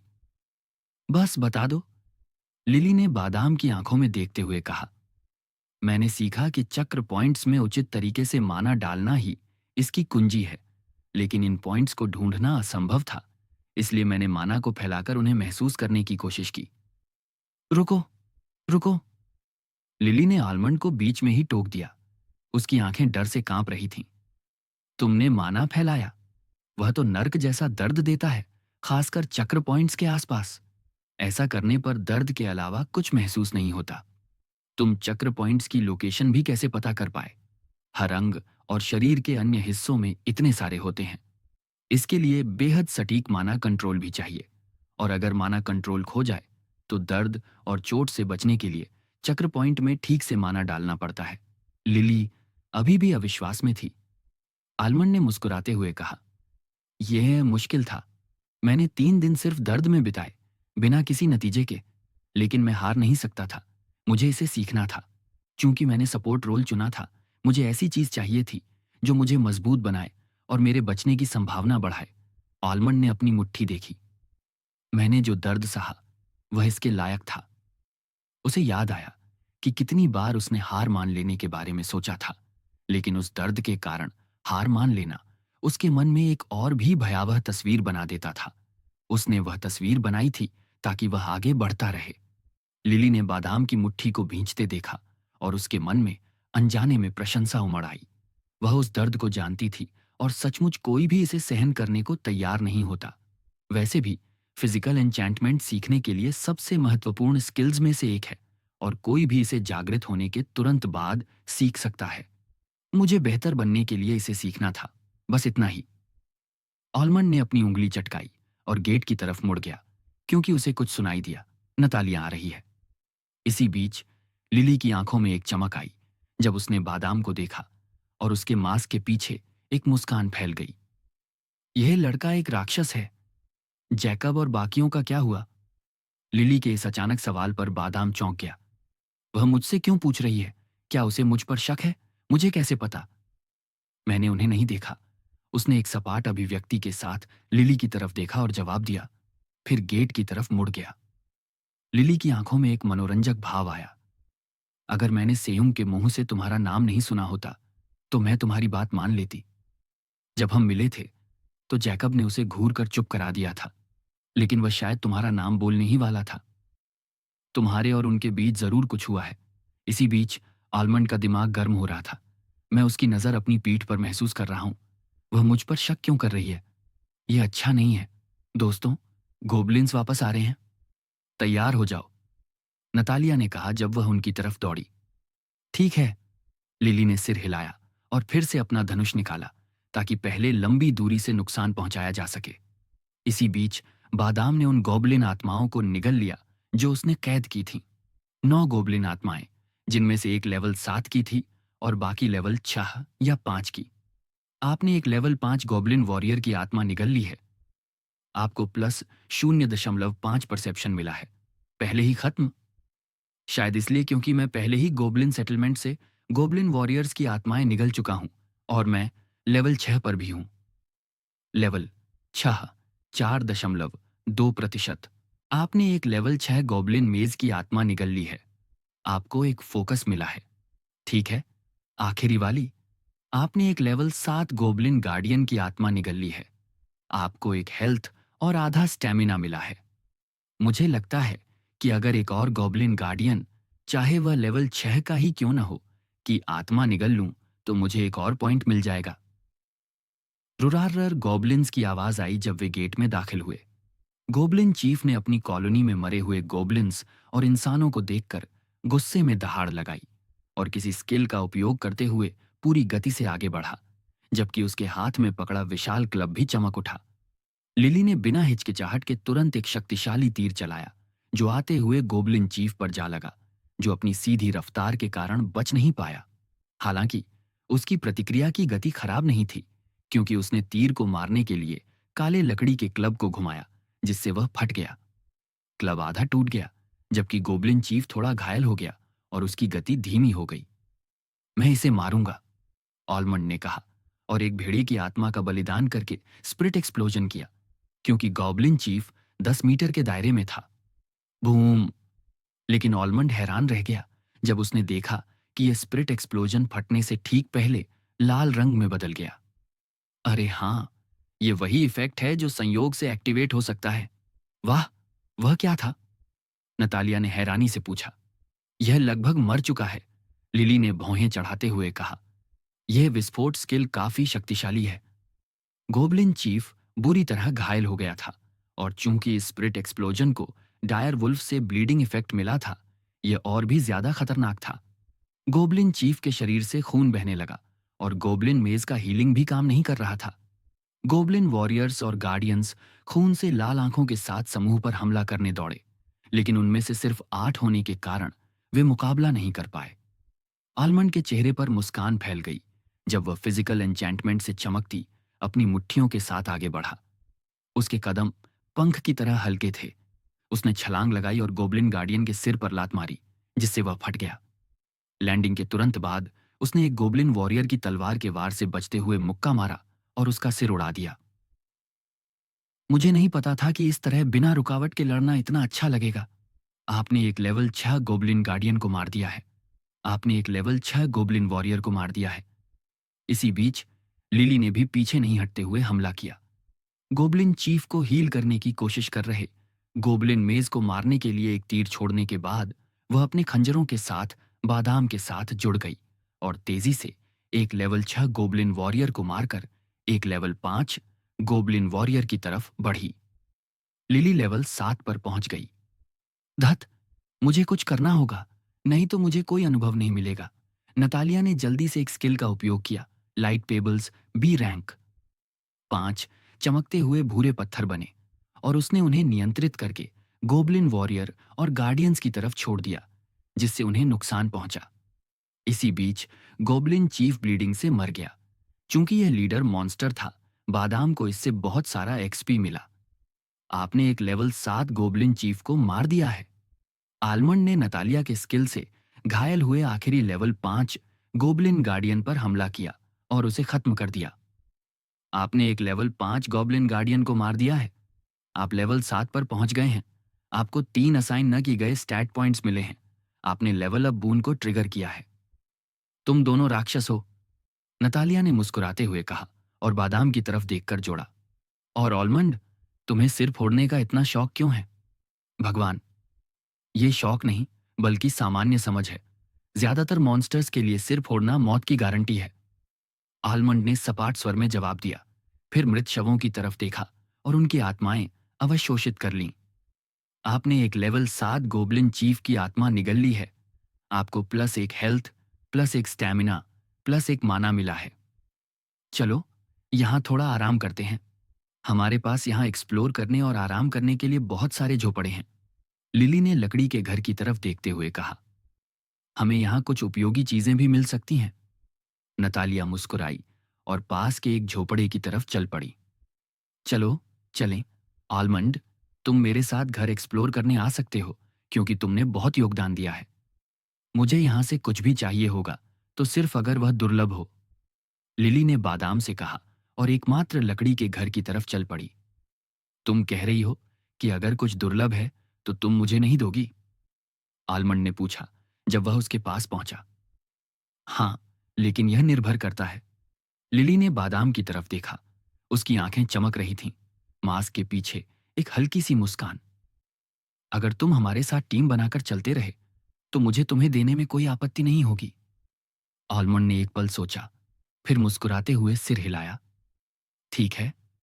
बस बता दो, लिली ने बादाम की आंखों में देखते हुए कहा। मैंने सीखा कि चक्र पॉइंट्स में उचित तरीके से माना डालना ही इसकी कुंजी है, लेकिन इन पॉइंट्स को ढूंढना असंभव था, इसलिए मैंने माना को फैलाकर उन्हें महसूस करने की कोशिश की। रुको, रुको, लिली ने आलमंड को बीच में ही टोक दिया। उसकी आंखें डर से कांप रही थीं। तुमने माना फैलाया? वह तो नर्क जैसा दर्द देता है, खासकर चक्र पॉइंट्स के आसपास। ऐसा करने पर दर्द के अलावा कुछ महसूस नहीं होता। तुम चक्र पॉइंट्स की लोकेशन भी कैसे पता कर पाए? हर अंग और शरीर के अन्य हिस्सों में इतने सारे होते हैं। इसके लिए बेहद सटीक माना कंट्रोल भी चाहिए, और अगर माना कंट्रोल खो जाए तो दर्द और चोट से बचने के लिए चक्र पॉइंट में ठीक से माना डालना पड़ता है। लिली अभी भी अविश्वास में थी। आलमंड ने मुस्कुराते हुए कहा, यह मुश्किल था। मैंने 3 दिन सिर्फ दर्द में बिताए, बिना किसी नतीजे के, लेकिन मैं हार नहीं सकता था। मुझे इसे सीखना था। चूंकि मैंने सपोर्ट रोल चुना था, मुझे ऐसी चीज चाहिए थी जो मुझे मजबूत बनाए और मेरे बचने की संभावना बढ़ाए। आलमंड ने अपनी मुट्ठी देखी। मैंने जो दर्द सहा वह इसके लायक था। उसे याद आया कि कितनी बार उसने हार मान लेने के बारे में सोचा था, लेकिन उस दर्द के कारण हार मान लेना उसके मन में एक और भी भयावह तस्वीर बना देता था। उसने वह तस्वीर बनाई थी ताकि वह आगे बढ़ता रहे। लिली ने बादाम की मुट्ठी को भींचते देखा और उसके मन में अनजाने में प्रशंसा उमड़ आई। वह उस दर्द को जानती थी और सचमुच कोई भी इसे सहन करने को तैयार नहीं होता। वैसे भी फिजिकल एन्चैंटमेंट सीखने के लिए सबसे महत्वपूर्ण स्किल्स में से एक है, और कोई भी इसे जागृत होने के तुरंत बाद सीख सकता है। मुझे बेहतर बनने के लिए इसे सीखना था, बस इतना ही। आलमंड ने अपनी उंगली चटकाई और गेट की तरफ मुड़ गया, क्योंकि उसे कुछ सुनाई दिया, नतालिया आ रही है। इसी बीच लिली की आंखों में एक चमक आई जब उसने बादाम को देखा, और उसके मास्क के पीछे एक मुस्कान फैल गई। यह लड़का एक राक्षस है। जैकब और बाकियों का क्या हुआ? लिली के इस अचानक सवाल पर बादाम चौंक गया। वह मुझसे क्यों पूछ रही है? क्या उसे मुझ पर शक है? मुझे कैसे पता? मैंने उन्हें नहीं देखा। उसने एक सपाट अभिव्यक्ति के साथ लिली की तरफ देखा और जवाब दिया, फिर गेट की तरफ मुड़ गया। लिली की आंखों में एक मनोरंजक भाव आया। अगर मैंने सेयुंग के मुंह से तुम्हारा नाम नहीं सुना होता तो मैं तुम्हारी बात मान लेती। जब हम मिले थे तो जैकब ने उसे घूर कर चुप करा दिया था, लेकिन वह शायद तुम्हारा नाम बोलने ही वाला था। तुम्हारे और उनके बीच जरूर कुछ हुआ है। इसी बीच आलमंड का दिमाग गर्म हो रहा था। मैं उसकी नज़र अपनी पीठ पर महसूस कर रहा हूं। वह मुझ पर शक क्यों कर रही है? यह अच्छा नहीं है। दोस्तों, गोबलिन्स वापस आ रहे हैं। तैयार हो जाओ, नतालिया ने कहा जब वह उनकी तरफ दौड़ी। ठीक है, लिली ने सिर हिलाया और फिर से अपना धनुष निकाला ताकि पहले लंबी दूरी से नुकसान पहुंचाया जा सके। इसी बीच बादाम ने उन गोबलिन आत्माओं को निगल लिया जो उसने कैद की थीं। 9 गोबलिन आत्माएं, जिनमें से एक लेवल 7 की थी और बाकी लेवल 6 या 5 की। आपने एक लेवल 5 गोबलिन वॉरियर की आत्मा निगल ली है। आपको प्लस 0.5 परसेप्शन मिला है। पहले ही खत्म। शायद इसलिए क्योंकि मैं पहले ही गोबलिन सेटलमेंट से गोबलिन वॉरियर्स की आत्माएं निगल चुका हूं और मैं लेवल 6 पर भी हूं। लेवल 6, 4.2%। आपने एक लेवल 6 गोबलिन मेज की आत्मा निगल ली है। आपको एक फोकस मिला है। ठीक है, आखिरी वाली। आपने एक लेवल 7 गोबलिन गार्डियन की आत्मा निगल ली है। आपको एक हेल्थ और आधा स्टैमिना मिला है। मुझे लगता है कि अगर एक और गॉब्लिन गार्डियन, चाहे वह लेवल 6 का ही क्यों ना हो, कि आत्मा निगल लूं तो मुझे एक और पॉइंट मिल जाएगा। रुरार गॉब्लिन्स की आवाज आई जब वे गेट में दाखिल हुए। गोब्लिन चीफ ने अपनी कॉलोनी में मरे हुए गोब्लिन्स और इंसानों को देखकर गुस्से में दहाड़ लगाई और किसी स्किल का उपयोग करते हुए पूरी गति से आगे बढ़ा, जबकि उसके हाथ में पकड़ा विशाल क्लब भी चमक उठा। लिली ने बिना हिचकिचाहट के तुरंत एक शक्तिशाली तीर चलाया जो आते हुए गोबलिन चीफ पर जा लगा, जो अपनी सीधी रफ्तार के कारण बच नहीं पाया। हालांकि उसकी प्रतिक्रिया की गति खराब नहीं थी, क्योंकि उसने तीर को मारने के लिए काले लकड़ी के क्लब को घुमाया, जिससे वह फट गया। क्लब आधा टूट गया, जबकि गोबलिन चीफ थोड़ा घायल हो गया और उसकी गति धीमी हो गई। मैं इसे मारूंगा, ऑलमंड ने कहा और एक भेड़िए की आत्मा का बलिदान करके स्प्रिट एक्सप्लोजन किया, क्योंकि गॉब्लिन चीफ 10 मीटर के दायरे में था। बूम! लेकिन ऑलमंड हैरान रह गया जब उसने देखा कि यह स्प्रिट एक्सप्लोजन फटने से ठीक पहले लाल रंग में बदल गया। अरे हाँ, ये वही इफेक्ट है जो संयोग से एक्टिवेट हो सकता है। वाह, वह क्या था? नतालिया ने हैरानी से पूछा। यह लगभग मर चुका है, लिली ने भौहें चढ़ाते हुए कहा। यह विस्फोट स्किल काफी शक्तिशाली है। गोबलिन चीफ बुरी तरह घायल हो गया था और चूंकि इस स्प्रिट एक्सप्लोजन को डायर वुल्फ से ब्लीडिंग इफेक्ट मिला था, यह और भी ज्यादा खतरनाक था। गोबलिन चीफ के शरीर से खून बहने लगा और गोबलिन मेज का हीलिंग भी काम नहीं कर रहा था। गोबलिन वॉरियर्स और गार्डियंस खून से लाल आंखों के साथ समूह पर हमला करने दौड़े, लेकिन उनमें से सिर्फ 8 होने के कारण वे मुकाबला नहीं कर पाए। आलमंड के चेहरे पर मुस्कान फैल गई जब वह फिजिकल एन्चेंटमेंट से चमकती अपनी मुट्ठियों के साथ आगे बढ़ा। उसके कदम पंख की तरह हल्के थे। उसने छलांग लगाई और गोबलिन गार्डियन के सिर पर लात मारी, जिससे वह फट गया। लैंडिंग के तुरंत बाद उसने एक गोबलिन वॉरियर की तलवार के वार से बचते हुए मुक्का मारा और उसका सिर उड़ा दिया। मुझे नहीं पता था कि इस तरह बिना रुकावट के लड़ना इतना अच्छा लगेगा। आपने एक लेवल 6 गोबलिन गार्डियन को मार दिया है। आपने एक लेवल 6 गोबलिन वॉरियर को मार दिया है। इसी बीच लिली ने भी पीछे नहीं हटते हुए हमला किया। गोबलिन चीफ को हील करने की कोशिश कर रहे गोबलिन मेज को मारने के लिए एक तीर छोड़ने के बाद वह अपने खंजरों के साथ बादाम के साथ जुड़ गई और तेजी से एक लेवल 6 गोबलिन वॉरियर को मारकर एक लेवल 5 गोबलिन वॉरियर की तरफ बढ़ी। लिली लेवल 7 पर पहुंच गई। धत, मुझे कुछ करना होगा, नहीं तो मुझे कोई अनुभव नहीं मिलेगा। नतालिया ने जल्दी से एक स्किल का उपयोग किया, लाइट पेबल्स बी रैंक। 5 चमकते हुए भूरे पत्थर बने और उसने उन्हें नियंत्रित करके गोबलिन वॉरियर और गार्डियंस की तरफ छोड़ दिया, जिससे उन्हें नुकसान पहुंचा। इसी बीच गोबलिन चीफ ब्लीडिंग से मर गया। चूंकि यह लीडर मॉन्स्टर था, बादाम को इससे बहुत सारा एक्सपी मिला। आपने एक लेवल 7 गोबलिन चीफ को मार दिया है। आलमंड ने नतालिया के स्किल से घायल हुए आखिरी लेवल 5 गोबलिन गार्डियन पर हमला किया और उसे खत्म कर दिया। आपने एक लेवल 5 गॉब्लिन गार्डियन को मार दिया है। आप लेवल 7 पर पहुंच गए हैं। आपको 3 असाइन न किए गए स्टैट पॉइंट्स मिले हैं। आपने लेवल अप बून को ट्रिगर किया है। तुम दोनों राक्षस हो, नतालिया ने मुस्कुराते हुए कहा और बादाम की तरफ देखकर जोड़ा, और ऑलमंड, तुम्हें सिर फोड़ने का इतना शौक क्यों है? भगवान, ये शौक नहीं, बल्कि सामान्य समझ है। ज्यादातर मॉन्स्टर्स के लिए सिर फोड़ना मौत की गारंटी है। आलमंड ने सपाट स्वर में जवाब दिया, फिर मृत शवों की तरफ देखा और उनकी आत्माएं अवशोषित कर लीं। आपने एक लेवल 7 गोबलिन चीफ की आत्मा निगल ली है। आपको +1 हेल्थ, +1 स्टैमिना, +1 माना मिला है। चलो, यहाँ थोड़ा आराम करते हैं। हमारे पास यहाँ एक्सप्लोर करने और आराम करने के लिए बहुत सारे झोपड़े हैं। लिली ने लकड़ी के घर की तरफ देखते हुए कहा, हमें यहाँ कुछ उपयोगी चीजें भी मिल सकती हैं। नतालिया मुस्कुराई और पास के एक झोपड़े की तरफ चल पड़ी। चलो, चलें। आलमंड, तुम मेरे साथ घर एक्सप्लोर करने आ सकते हो, क्योंकि तुमने बहुत योगदान दिया है। मुझे यहाँ से कुछ भी चाहिए होगा, तो सिर्फ अगर वह दुर्लभ हो। लिली ने बादाम से कहा और एकमात्र लकड़ी के घर की तरफ चल पड़ी। तुम कह रही हो कि अगर कुछ दुर्लभ है तो तुम मुझे नहीं दोगी? आलमंड ने पूछा जब वह उसके पास पहुंचा। हाँ, लेकिन यह निर्भर करता है। लिली ने बादाम की तरफ देखा। उसकी आंखें चमक रही थीं, मास्क के पीछे एक हल्की सी मुस्कान। अगर तुम हमारे साथ टीम बनाकर चलते रहे तो मुझे तुम्हें देने में कोई आपत्ति नहीं होगी। आलमंड ने एक पल सोचा, फिर मुस्कुराते हुए सिर हिलाया। ठीक है,